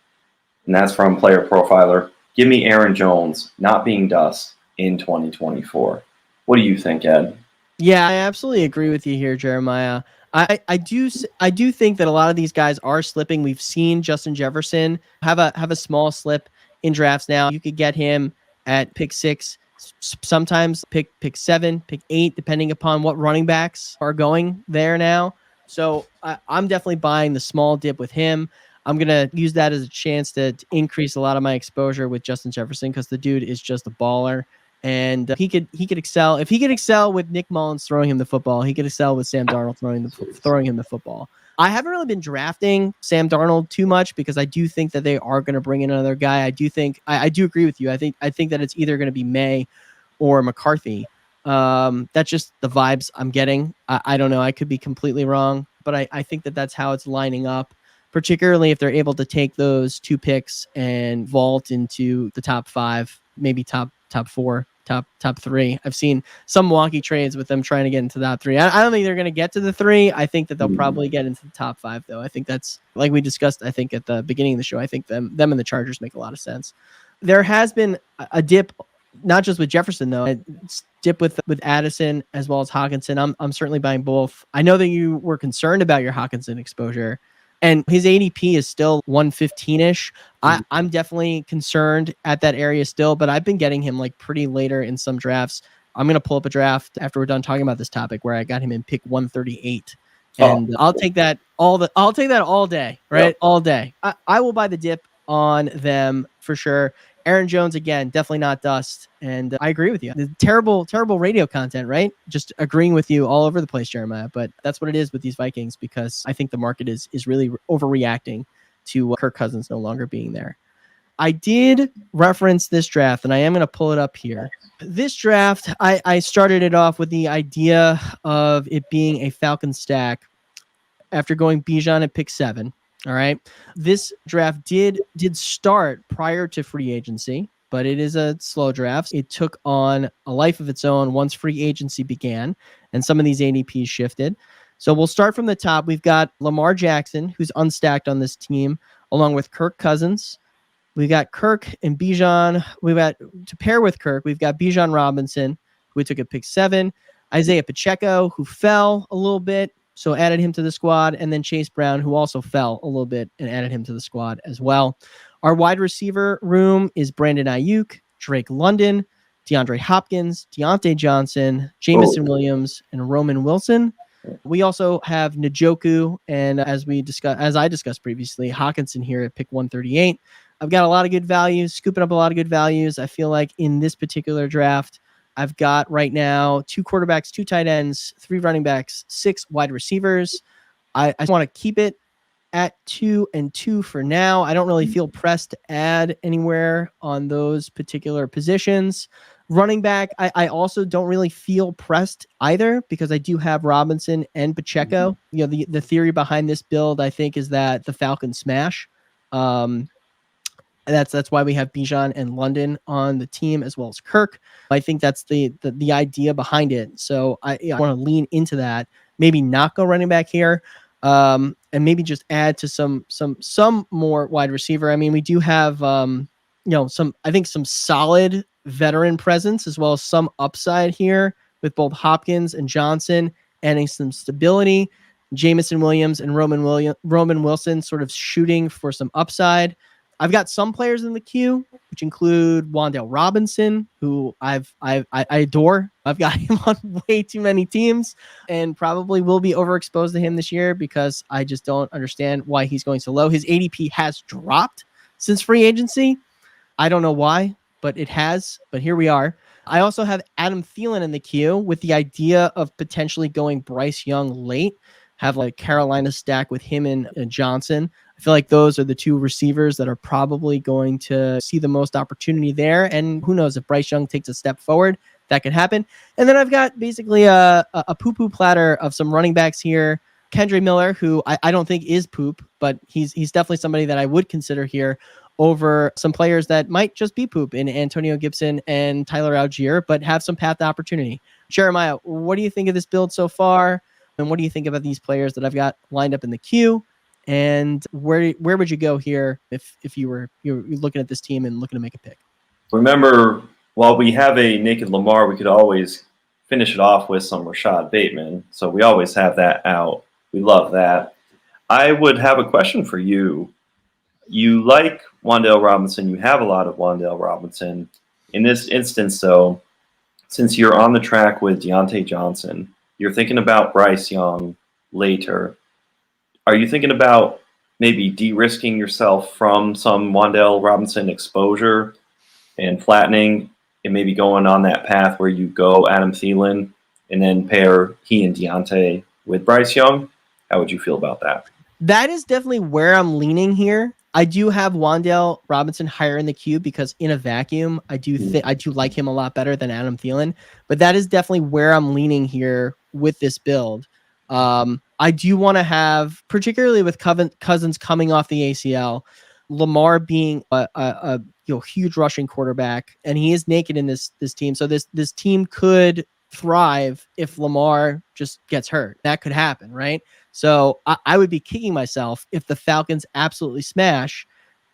and that's from Player Profiler. Give me Aaron Jones not being dust in 2024. What do you think, Ed? Yeah, I absolutely agree with you here, Jeremiah. I do think that a lot of these guys are slipping. We've seen Justin Jefferson have a small slip in drafts now. You could get him at pick 6, sometimes pick 7, pick 8, depending upon what running backs are going there now. So I'm definitely buying the small dip with him. I'm going to use that as a chance to increase a lot of my exposure with Justin Jefferson, because the dude is just a baller. And he could excel. If he could excel with Nick Mullins throwing him the football, he could excel with Sam Darnold throwing him the football. I haven't really been drafting Sam Darnold too much, because I do think that they are going to bring in another guy. I do agree with you. I think that it's either going to be May or McCarthy. That's just the vibes I'm getting. I don't know. I could be completely wrong, but I think that that's how it's lining up, particularly if they're able to take those 2 picks and vault into the top 5, maybe top 4, top 3. I've seen some wonky trades with them trying to get into the top 3. I don't think they're going to get to the 3. I think that they'll probably get into the top 5, though. I think that's, like we discussed, I think at the beginning of the show, I think them and the Chargers make a lot of sense. There has been a dip, not just with Jefferson, though. A dip with Addison as well as Hawkinson. I'm certainly buying both. I know that you were concerned about your Hawkinson exposure, and his ADP is still 115-ish. I'm definitely concerned at that area still, but I've been getting him like pretty later in some drafts. I'm going to pull up a draft after we're done talking about this topic where I got him in pick 138. And I'll take that all day, right? Yep. All day. I will buy the dip on them for sure. Aaron Jones, again, definitely not dust. And I agree with you. The terrible radio content, right? Just agreeing with you all over the place, Jeremiah. But that's what it is with these Vikings, because I think the market is really overreacting to Kirk Cousins no longer being there. I did reference this draft, and I am going to pull it up here. This draft, I started it off with the idea of it being a Falcon stack after going Bijan at pick 7. All right. This draft did start prior to free agency. but it is a slow draft. It took on a life of its own once free agency began, and some of these ADPs shifted. So we'll start from the top. We've got Lamar Jackson, who's unstacked on this team, along with Kirk Cousins. We got Kirk and Bijan. We've got, to pair with Kirk, we've got Bijan Robinson, who we took at pick 7. Isaiah Pacheco, who fell a little bit, so added him to the squad. And then Chase Brown, who also fell a little bit and added him to the squad as well. Our wide receiver room is Brandon Ayuk, Drake London, DeAndre Hopkins, Deontay Johnson, Jamison Williams, and Roman Wilson. We also have Njoku, and as I discussed previously, Hawkinson here at pick 138. I've got a lot of good values, scooping up a lot of good values. I feel like in this particular draft, I've got right now 2 quarterbacks, 2 tight ends, 3 running backs, 6 wide receivers. I want to keep it at 2 and 2 for now. I don't really feel pressed to add anywhere on those particular positions. Running back, I also don't really feel pressed either because I do have Robinson and Pacheco. You know, the theory behind this build, I think, is that the Falcons smash. That's why we have Bijan and London on the team as well as Kirk. I think that's the idea behind it. So I want to lean into that. Maybe not go running back here, and maybe just add to some more wide receiver. I mean, we do have some solid veteran presence as well as some upside here with both Hopkins and Johnson, adding some stability. Jamison Williams and Roman Wilson sort of shooting for some upside. I've got some players in the queue, which include Wan'Dale Robinson, who I adore. I've got him on way too many teams and probably will be overexposed to him this year because I just don't understand why he's going so low. His ADP has dropped since free agency. I don't know why, but it has. But here we are. I also have Adam Thielen in the queue with the idea of potentially going Bryce Young late, have like Carolina stack with him and Johnson. I feel like those are the 2 receivers that are probably going to see the most opportunity there. And who knows, if Bryce Young takes a step forward, that could happen. And then I've got basically a poo-poo platter of some running backs here. Kendre Miller, who I don't think is poop, but he's definitely somebody that I would consider here over some players that might just be poop in Antonio Gibson and Tyler Algier, but have some path to opportunity. Jeremiah, what do you think of this build so far? And what do you think about these players that I've got lined up in the queue? And where would you go here if you're looking at this team and looking to make a pick? Remember, while we have a naked Lamar, we could always finish it off with some Rashad Bateman. So we always have that out. We love that. I would have a question for you. You like Wan'Dale Robinson. You have a lot of Wan'Dale Robinson. In this instance, though, since you're on the track with Deontay Johnson, you're thinking about Bryce Young later. Are you thinking about maybe de-risking yourself from some Wan'Dale Robinson exposure and flattening and maybe going on that path where you go Adam Thielen and then pair he and Deontay with Bryce Young? How would you feel about that? That is definitely where I'm leaning here. I do have Wan'Dale Robinson higher in the queue because in a vacuum, I do like him a lot better than Adam Thielen. But that is definitely where I'm leaning here with this build. I do want to have, particularly with Cousins coming off the ACL, Lamar being a huge rushing quarterback, and he is naked in this team. So this team could thrive if Lamar just gets hurt. That could happen, right? So I would be kicking myself if the Falcons absolutely smash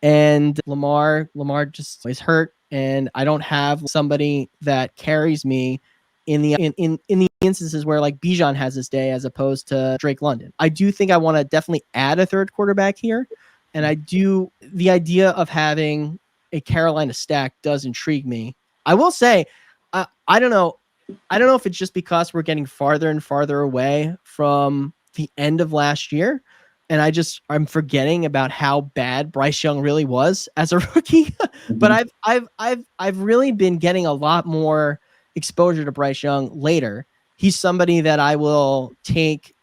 and Lamar just is hurt and I don't have somebody that carries me in the instances where like Bijan has this day as opposed to Drake London. I do think I want to definitely add a third quarterback here. And the idea of having a Carolina stack does intrigue me. I will say, I don't know if it's just because we're getting farther and farther away from the end of last year. And I'm forgetting about how bad Bryce Young really was as a rookie. Mm-hmm. But I've really been getting a lot more exposure to Bryce Young later. He's somebody that I will take.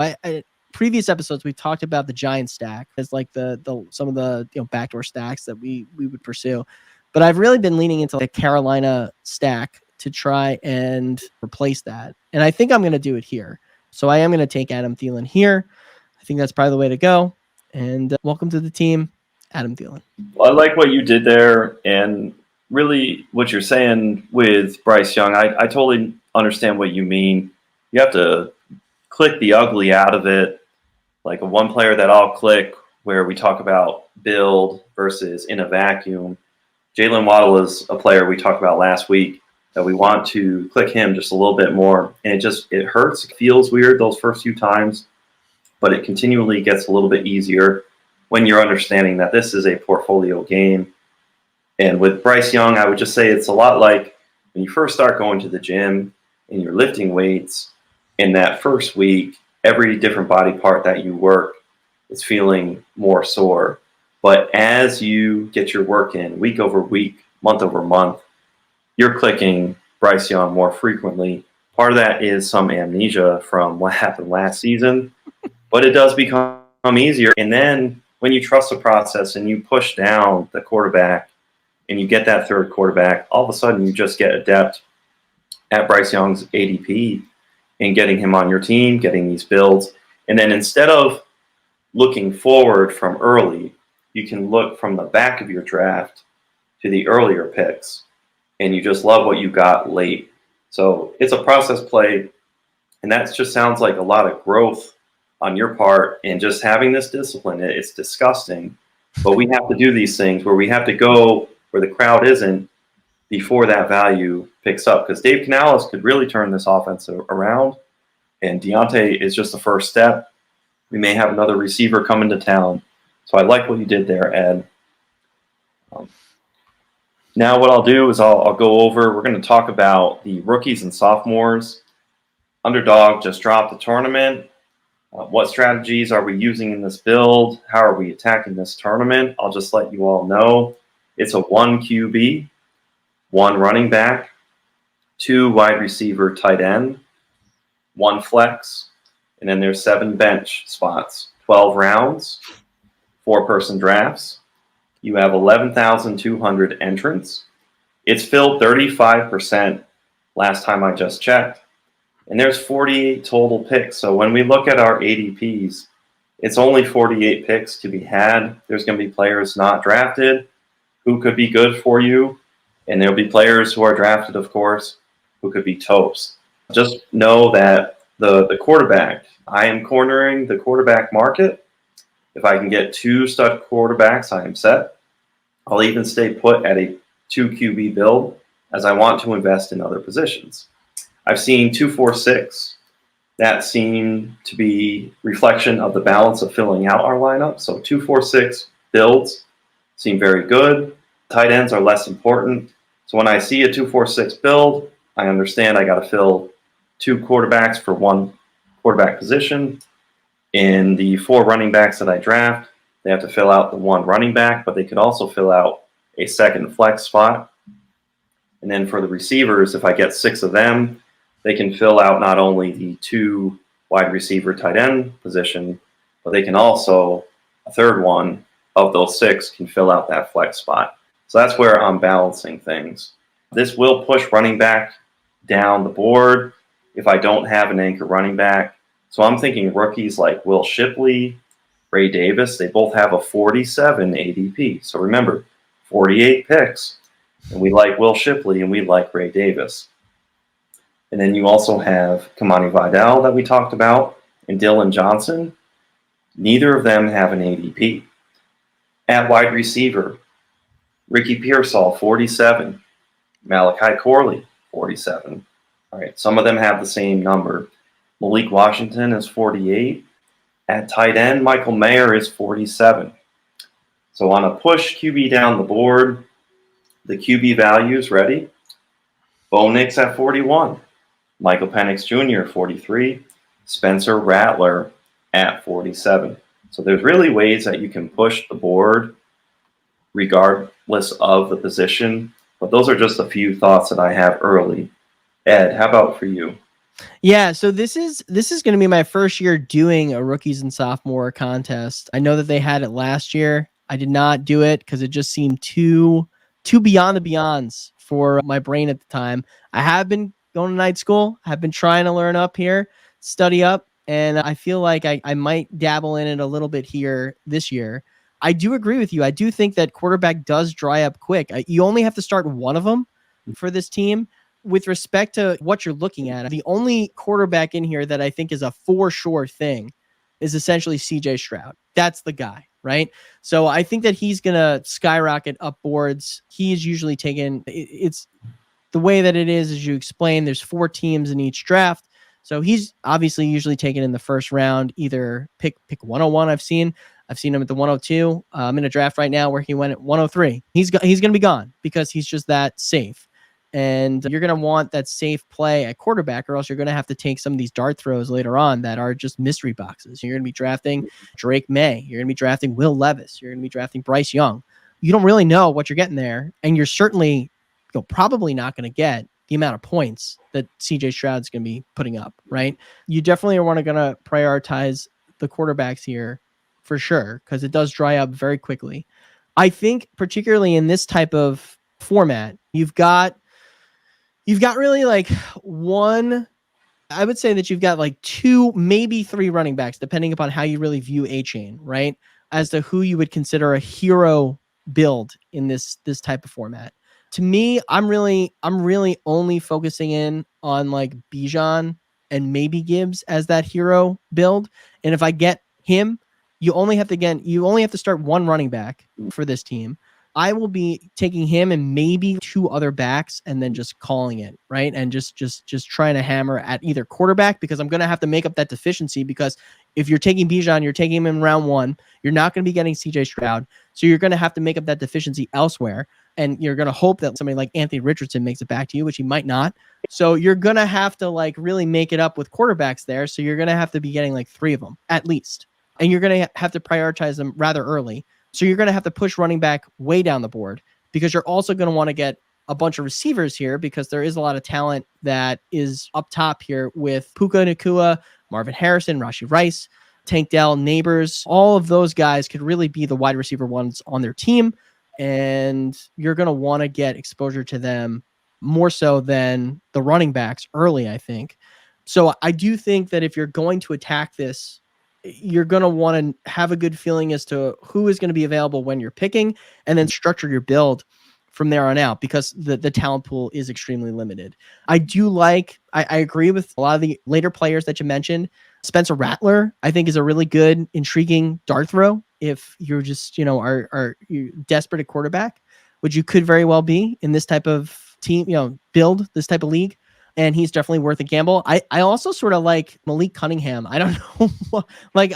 Previous episodes we've talked about the Giant stack as like some of the backdoor stacks that we would pursue. But I've really been leaning into the Carolina stack to try and replace that. And I think I'm going to do it here. So I am going to take Adam Thielen here. I think that's probably the way to go. And welcome to the team, Adam Thielen. Well, I like what you did there. And really what you're saying with Bryce Young, I totally understand what you mean. You have to click the ugly out of it, like a one player that I'll click where we talk about build versus in a vacuum. Jalen Waddle is a player we talked about last week that we want to click him just a little bit more. And it hurts. It feels weird those first few times, but it continually gets a little bit easier when you're understanding that this is a portfolio game. And with Bryce Young, I would just say it's a lot like when you first start going to the gym and you're lifting weights. In that first week, every different body part that you work is feeling more sore. But as you get your work in week over week, month over month, you're clicking Bryce Young more frequently. Part of that is some amnesia from what happened last season, but it does become easier. And then when you trust the process and you push down the quarterback and you get that third quarterback, all of a sudden you just get adept at Bryce Young's ADP and getting him on your team, getting these builds. And then instead of looking forward from early, you can look from the back of your draft to the earlier picks, and you just love what you got late. So it's a process play, and that just sounds like a lot of growth on your part and just having this discipline. It's disgusting, but we have to do these things where we have to go where the crowd isn't before that value picks up, because Dave Canales could really turn this offense around, and Deontay is just the first step. We may have another receiver come into town. So I like what you did there, Ed. Now what I'll do is I'll go over, we're going to talk about the rookies and sophomores. Underdog just dropped the tournament. What strategies are we using in this build? How are we attacking this tournament? I'll just let you all know. It's a 1 QB, 1 running back, 2 wide receiver tight end, 1 flex, and then there's 7 bench spots, 12 rounds, 4-person drafts. You have 11,200 entrants. It's filled 35% last time I just checked. And there's 48 total picks. So when we look at our ADPs, it's only 48 picks to be had. There's going to be players not drafted who could be good for you. And there'll be players who are drafted, of course, who could be toast. Just know that the quarterback, I am cornering the quarterback market. If I can get 2 stud quarterbacks, I am set. I'll even stay put at a 2 QB build as I want to invest in other positions. I've seen 2-4-6. That seemed to be reflection of the balance of filling out our lineup. So 2-4-6 builds seem very good. Tight ends are less important. So when I see a 2-4-6 build, I understand I got to fill 2 quarterbacks for 1 quarterback position. In the 4 running backs that I draft, they have to fill out the 1 running back, but they can also fill out a second flex spot. And then for the receivers, if I get 6 of them, they can fill out not only the 2 wide receiver tight end position, but they can also, a third one of those 6 can fill out that flex spot. So that's where I'm balancing things. This will push running back down the board if I don't have an anchor running back. So I'm thinking rookies like Will Shipley, Ray Davis, they both have a 47 ADP. So remember, 48 picks. And we like Will Shipley and we like Ray Davis. And then you also have Kamani Vidal that we talked about and Dylan Johnson. Neither of them have an ADP. At wide receiver, Ricky Pearsall, 47. Malachi Corley, 47. All right, some of them have the same number. Malik Washington is 48. At tight end, Michael Mayer is 47. So on a push QB down the board, the QB values, ready? Bo Nix at 41. Michael Penix Jr., 43. Spencer Rattler at 47. So there's really ways that you can push the board regardless of the position. But those are just a few thoughts that I have early. Ed, how about for you? Yeah, so this is going to be my first year doing a rookies and sophomore contest. I know that they had it last year. I did not do it because it just seemed too beyond the beyonds for my brain at the time. I have been going to night school. I've been trying to learn up here, study up, and I feel like I might dabble in it a little bit here this year. I do agree with you. I do think that quarterback does dry up quick. You only have to start one of them for this team. With respect to what you're looking at, the only quarterback in here that I think is a for sure thing is essentially CJ Stroud. That's the guy, right? So I think that he's going to skyrocket up boards. He is usually taken. It's the way that it is, as you explained, there's 4 teams in each draft. So he's obviously usually taken in the first round, either pick 101. I've seen him at the 102. I'm in a draft right now where he went at 103. He's going to be gone because he's just that safe. And you're going to want that safe play at quarterback, or else you're going to have to take some of these dart throws later on that are just mystery boxes. You're going to be drafting Drake May. You're going to be drafting Will Levis. You're going to be drafting Bryce Young. You don't really know what you're getting there. And you're certainly probably not going to get the amount of points that CJ Stroud's going to be putting up, right? You definitely are going to prioritize the quarterbacks here for sure, because it does dry up very quickly. I think particularly in this type of format, you've got really like one, I would say that you've got like 2, maybe 3 running backs, depending upon how you really view A-Chain, right? As to who you would consider a hero build in this type of format. To me, I'm really only focusing in on like Bijan and maybe Gibbs as that hero build. And if I get him, you only have to start one running back for this team. I will be taking him and maybe 2 other backs and then just calling it, right? And just trying to hammer at either quarterback, because I'm going to have to make up that deficiency, because if you're taking Bijan, you're taking him in round 1, you're not going to be getting CJ Stroud. So you're going to have to make up that deficiency elsewhere. And you're going to hope that somebody like Anthony Richardson makes it back to you, which he might not. So you're going to have to like really make it up with quarterbacks there. So you're going to have to be getting like 3 of them at least. And you're going to have to prioritize them rather early. So you're going to have to push running back way down the board, because you're also going to want to get a bunch of receivers here, because there is a lot of talent that is up top here with Puka Nacua, Marvin Harrison, Rashee Rice, Tank Dell, Neighbors. All of those guys could really be the wide receiver ones on their team. And you're going to want to get exposure to them more so than the running backs early, I think. So I do think that if you're going to attack this, you're going to want to have a good feeling as to who is going to be available when you're picking, and then structure your build from there on out, because the talent pool is extremely limited. I agree with a lot of the later players that you mentioned. Spencer Rattler, I think, is a really good, intriguing dart throw if you're just, are you desperate at quarterback, which you could very well be in this type of team, build, this type of league. And he's definitely worth a gamble. I also sort of like Malik Cunningham. I don't know. Malik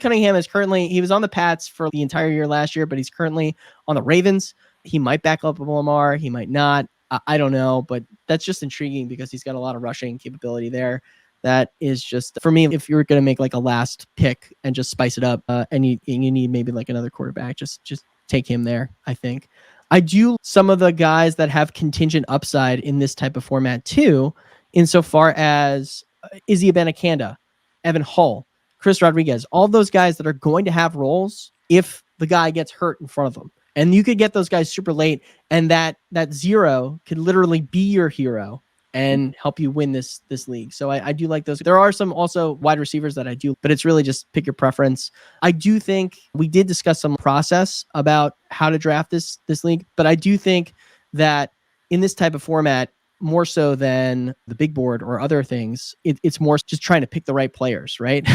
Cunningham he was on the Pats for the entire year last year, but he's currently on the Ravens. He might back up Lamar. He might not. I don't know, but that's just intriguing because he's got a lot of rushing capability there. That is just, for me, if you're going to make like a last pick and just spice it up, and you need maybe like another quarterback, just take him there, I think. I do some of the guys that have contingent upside in this type of format too, insofar as Izzy Abanikanda, Evan Hull, Chris Rodriguez, all those guys that are going to have roles if the guy gets hurt in front of them. And you could get those guys super late, and that 0 could literally be your hero and help you win this league. So I do like those. There are some also wide receivers that I do, but it's really just pick your preference. I do think we did discuss some process about how to draft this league, but I do think that in this type of format, more so than the big board or other things, it's more just trying to pick the right players, right?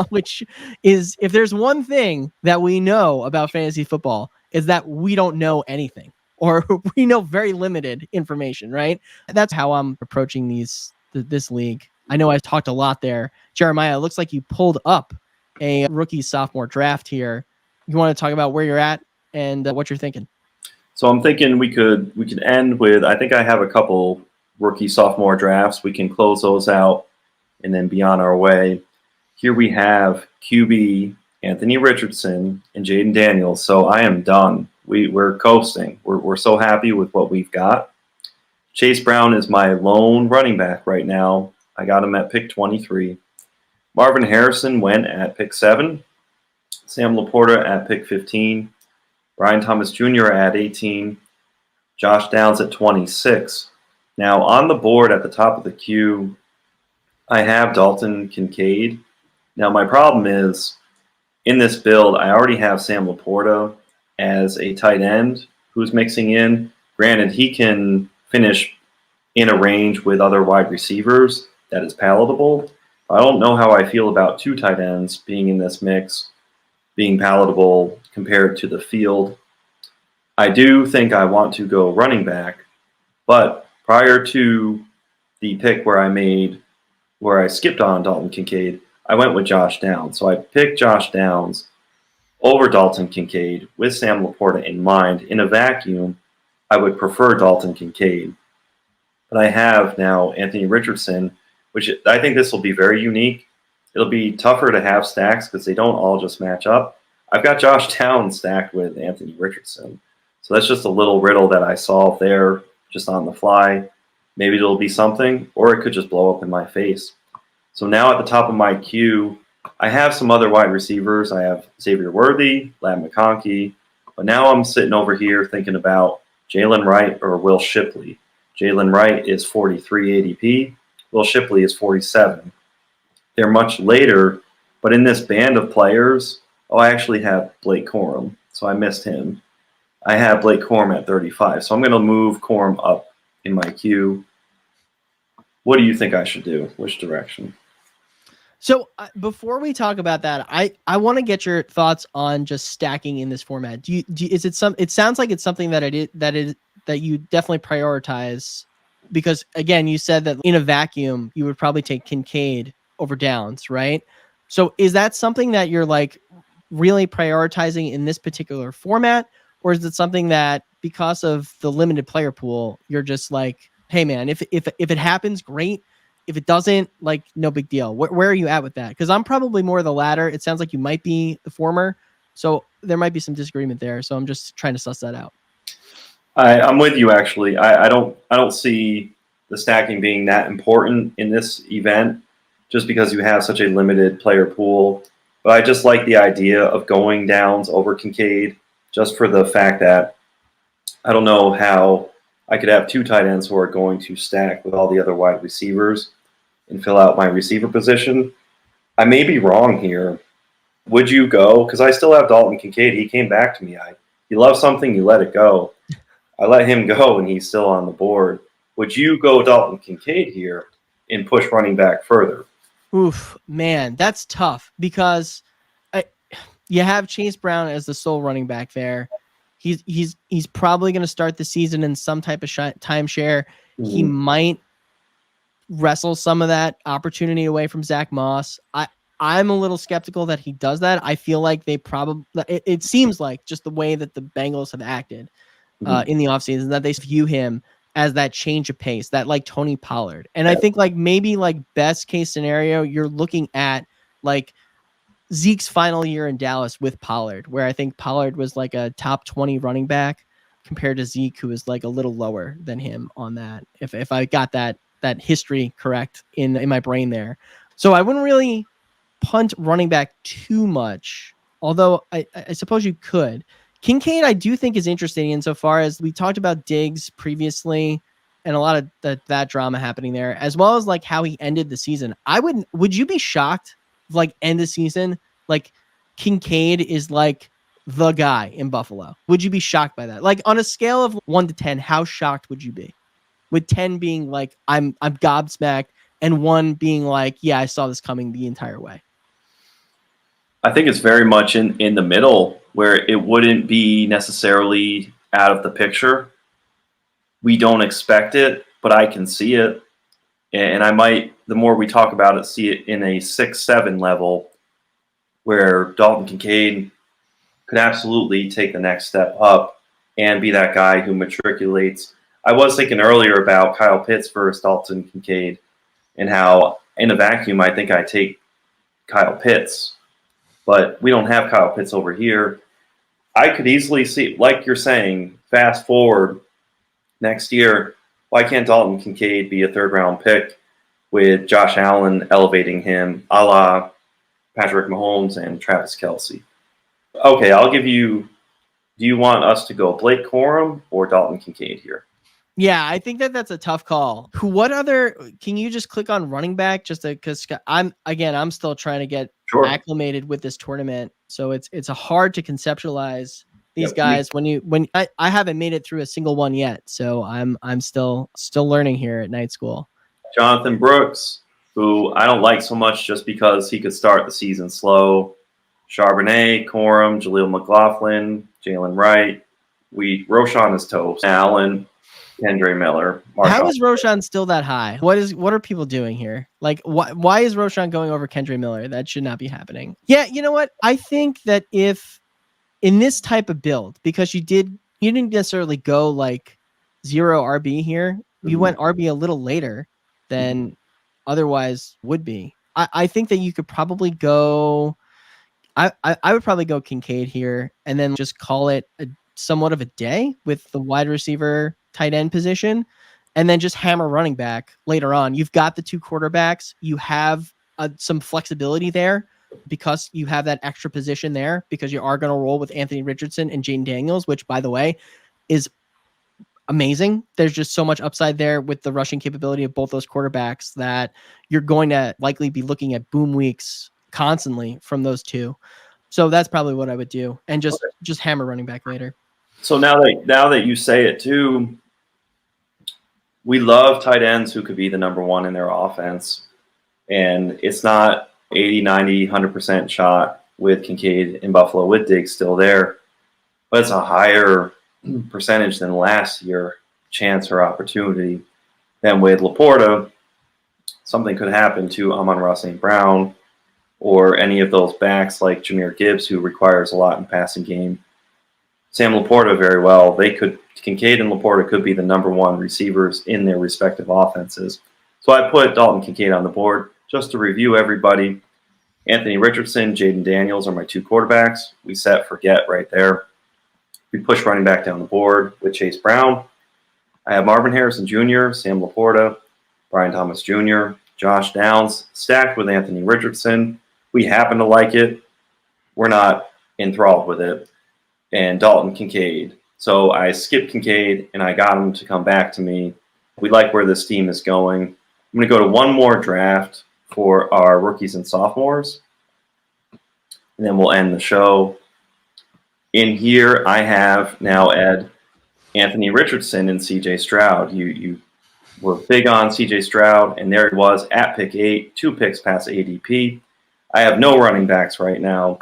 Which is, if there's one thing that we know about fantasy football, is that we don't know anything, or we know very limited information, right? That's how I'm approaching this league. I know I've talked a lot there. Jeremiah, it looks like you pulled up a rookie sophomore draft here. You want to talk about where you're at and what you're thinking? So I'm thinking we could end with, I think I have a couple rookie sophomore drafts. We can close those out and then be on our way. Here we have QB Anthony Richardson and Jaden Daniels. So I am done. We're coasting. We're so happy with what we've got. Chase Brown is my lone running back right now. I got him at pick 23. Marvin Harrison went at pick 7. Sam Laporta at pick 15. Brian Thomas Jr. at 18. Josh Downs at 26. Now on the board at the top of the queue, I have Dalton Kincaid. Now my problem is in this build, I already have Sam Laporta as a tight end who's mixing in. Granted, he can finish in a range with other wide receivers that is palatable. I don't know how I feel about two tight ends being in this mix, being palatable compared to the field. I do think I want to go running back, but prior to the pick where I skipped on Dalton Kincaid, I went with Josh Downs. So I picked Josh Downs over Dalton Kincaid with Sam Laporta in mind. In a vacuum, I would prefer Dalton Kincaid. But I have now Anthony Richardson, which I think this will be very unique. It'll be tougher to have stacks because they don't all just match up. I've got Josh Downs stacked with Anthony Richardson. So that's just a little riddle that I solved there just on the fly. Maybe it'll be something, or it could just blow up in my face. So now at the top of my queue, I have some other wide receivers. I have Xavier Worthy, Ladd McConkey, but now I'm sitting over here thinking about Jalen Wright or Will Shipley. Jalen Wright is 43 ADP. Will Shipley is 47. They're much later, but in this band of players, I actually have Blake Corum, so I missed him. I have Blake Corum at 35, so I'm going to move Corum up in my queue. What do you think I should do? Which direction? So before we talk about that, I want to get your thoughts on just stacking in this format. It sounds like it's something that you definitely prioritize, because again, you said that in a vacuum you would probably take Kincaid over Downs, right? So is that something that you're like really prioritizing in this particular format, or is it something that because of the limited player pool, you're just like, hey man, if it happens, great. If it doesn't, like, no big deal. Where are you at with that? Because I'm probably more the latter. It sounds like you might be the former. So there might be some disagreement there. So I'm just trying to suss that out. I'm with you actually. I don't see the stacking being that important in this event, just because you have such a limited player pool. But I just like the idea of going Downs over Kincaid, just for the fact that I don't know how I could have two tight ends who are going to stack with all the other wide receivers and fill out my receiver position. I may be wrong here. Would you go? Because I still have Dalton Kincaid. He came back to me. You love something, you let it go. I let him go, and he's still on the board. Would you go Dalton Kincaid here and push running back further? Oof, man, that's tough because you have Chase Brown as the sole running back there. He's probably going to start the season in some type of timeshare. Mm-hmm. He might wrestle some of that opportunity away from Zach Moss. I'm a little skeptical that he does that. I feel like they probably, it seems like just the way that the Bengals have acted in the offseason, that they view him as that change of pace, that like Tony Pollard. And I think like maybe like best case scenario, you're looking at like Zeke's final year in Dallas with Pollard, where I think Pollard was like a top 20 running back compared to Zeke, who was like a little lower than him on that. If I got that history correct in my brain there. So I wouldn't really punt running back too much, although I suppose you could. Kincaid, I do think, is interesting insofar as we talked about Diggs previously and a lot of that drama happening there, as well as like how he ended the season. Would you be shocked if like end of season, like Kincaid is like the guy in Buffalo? Would you be shocked by that? Like on a scale of 1 to 10, how shocked would you be? With 10 being like, I'm gobsmacked, and 1 being like, yeah, I saw this coming the entire way. I think it's very much in the middle, where it wouldn't be necessarily out of the picture. We don't expect it, but I can see it. And I might, the more we talk about it, see it in a 6-7 level, where Dalton Kincaid could absolutely take the next step up and be that guy who matriculates. I was thinking earlier about Kyle Pitts versus Dalton Kincaid, and how in a vacuum I think I take Kyle Pitts. But we don't have Kyle Pitts over here. I could easily see, like you're saying, fast forward next year, why can't Dalton Kincaid be a third-round pick with Josh Allen elevating him a la Patrick Mahomes and Travis Kelce? Okay, I'll give you – do you want us to go Blake Corum or Dalton Kincaid here? Yeah, I think that's a tough call. What other? Can you just click on running back just because I'm still trying to get acclimated with this tournament, so it's hard to conceptualize these guys when I haven't made it through a single one yet, so I'm still learning here at night school. Jonathan Brooks, who I don't like so much just because he could start the season slow. Charbonnet, Corum, Jaleel McLaughlin, Jalen Wright. Roshan is toast. Allen, Kendre Miller. Marshawn. How is Roshan still that high? What are people doing here? Like, why is Roshan going over Kendre Miller? That should not be happening. Yeah, you know what? I think that if in this type of build, because you didn't necessarily go like 0 RB here, you went RB a little later than otherwise would be. I think that you could probably go. I would probably go Kincaid here and then just call it somewhat of a day with the wide receiver tight end position, and then just hammer running back later on. You've got the 2 quarterbacks. You have some flexibility there because you have that extra position there because you are going to roll with Anthony Richardson and Jaden Daniels, which, by the way, is amazing. There's just so much upside there with the rushing capability of both those quarterbacks that you're going to likely be looking at boom weeks constantly from those two. So that's probably what I would do, and just hammer running back later. So now that you say it too, we love tight ends who could be the number one in their offense. And it's not 80, 90, 100% shot with Kincaid in Buffalo with Diggs still there. But it's a higher percentage than last year, chance or opportunity. Then with Laporta, something could happen to Amon-Ra St. Brown or any of those backs like Jahmyr Gibbs, who requires a lot in passing game. Sam Laporta very well. Kincaid and Laporta could be the number one receivers in their respective offenses. So I put Dalton Kincaid on the board just to review everybody. Anthony Richardson, Jaden Daniels are my 2 quarterbacks. We set forget right there. We push running back down the board with Chase Brown. I have Marvin Harrison Jr., Sam Laporta, Brian Thomas Jr., Josh Downs, stacked with Anthony Richardson. We happen to like it. We're not enthralled with it. And Dalton Kincaid. So I skipped Kincaid, and I got him to come back to me. We like where this team is going. I'm going to go to one more draft for our rookies and sophomores, and then we'll end the show. In here, I have now, Ed, Anthony Richardson and C.J. Stroud. You were big on C.J. Stroud, and there he was at pick 8, 2 picks past ADP. I have no running backs right now.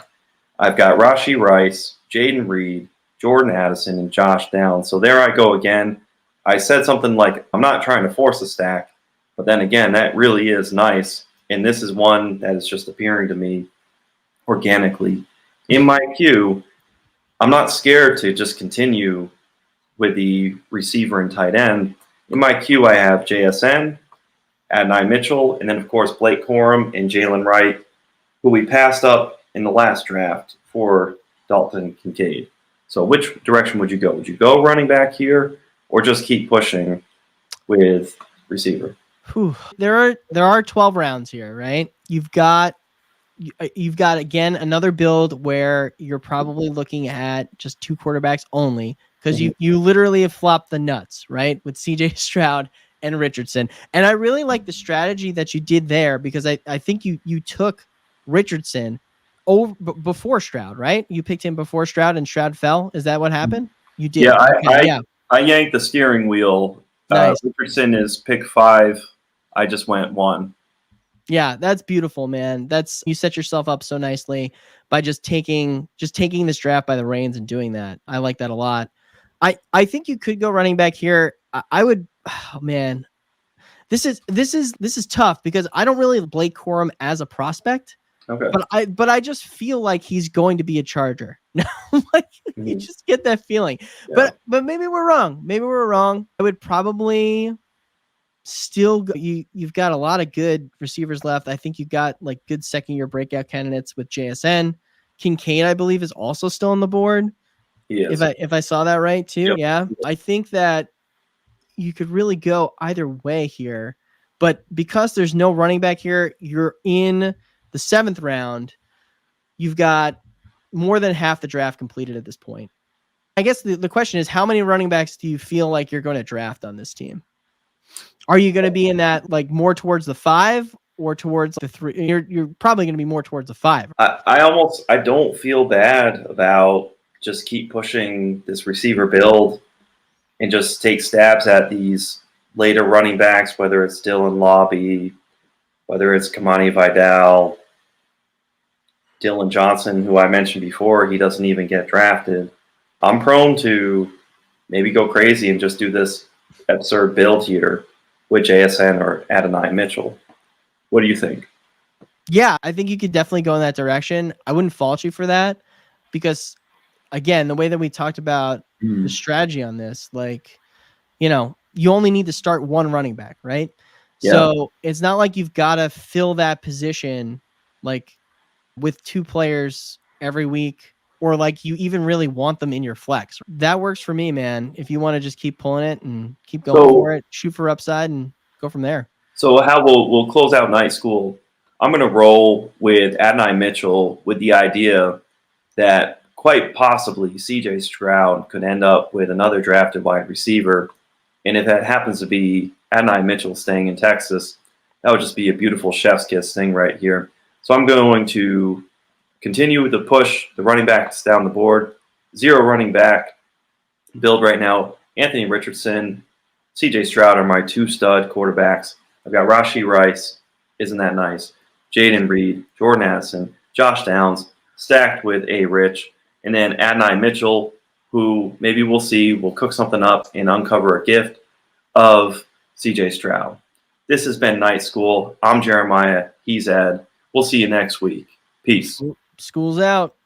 I've got Rashee Rice, Jaden Reed, Jordan Addison, and Josh Downs. So there I go again. I said something like, I'm not trying to force a stack, but then again, that really is nice. And this is one that is just appearing to me organically. In my queue, I'm not scared to just continue with the receiver and tight end. In my queue, I have JSN, Adonai Mitchell, and then, of course, Blake Corum and Jalen Wright, who we passed up in the last draft for Dalton Kincaid. So which direction would you go? Would you go running back here or just keep pushing with receiver? There are 12 rounds here, right? You've got again another build where you're probably looking at just 2 quarterbacks only because you literally have flopped the nuts, right? With CJ Stroud and Richardson. And I really like the strategy that you did there because I think you took Richardson over before Stroud, right? You picked him before Stroud and Stroud fell. Is that what happened? You did. Yeah, I yanked the steering wheel. Nice. Richardson is pick 5. I just went 1. Yeah, that's beautiful, man. You set yourself up so nicely by just taking this draft by the reins and doing that. I like that a lot. I think you could go running back here. I would. Oh man, this is tough because I don't really Blake Corum as a prospect. Okay. But I just feel like he's going to be a Charger. You just get that feeling. Yeah. But maybe we're wrong. I would probably still go, you've got a lot of good receivers left. I think you've got like good second-year breakout candidates with JSN. Kincaid, I believe, is also still on the board. Yes. If I saw that right too. Yep. Yeah. I think that you could really go either way here. But because there's no running back here, you're in the 7th round. You've got more than half the draft completed at this point. I guess the question is, how many running backs do you feel like you're going to draft on this team? Are you going to be in that like more towards the 5 or towards the 3? You're probably going to be more towards the 5. I don't feel bad about just keep pushing this receiver build and just take stabs at these later running backs, whether it's Dylan Lobby, whether it's Kamani Vidal, Dylan Johnson, who I mentioned before, he doesn't even get drafted. I'm prone to maybe go crazy and just do this absurd build here with JSN or Adonai Mitchell. What do you think? Yeah, I think you could definitely go in that direction. I wouldn't fault you for that because, again, the way that we talked about the strategy on this, like, you only need to start one running back, right? Yeah. So it's not like you've got to fill that position like with 2 players every week, or like you even really want them in your flex. That works for me, man. If you want to just keep pulling it and keep going for it, shoot for upside and go from there. So how we'll close out night school. I'm going to roll with Adonai Mitchell with the idea that quite possibly CJ Stroud could end up with another drafted wide receiver. And if that happens to be Adonai Mitchell staying in Texas, that would just be a beautiful chef's kiss thing right here. So I'm going to continue to push the running backs down the board. 0 running back build right now. Anthony Richardson, CJ Stroud are my 2 stud quarterbacks. I've got Rashee Rice. Isn't that nice? Jaden Reed, Jordan Addison, Josh Downs, stacked with A. Rich. And then Adonai Mitchell, who maybe we'll see will cook something up and uncover a gift of CJ Stroud. This has been Night School. I'm Jeremiah. He's Ed. We'll see you next week. Peace. School's out.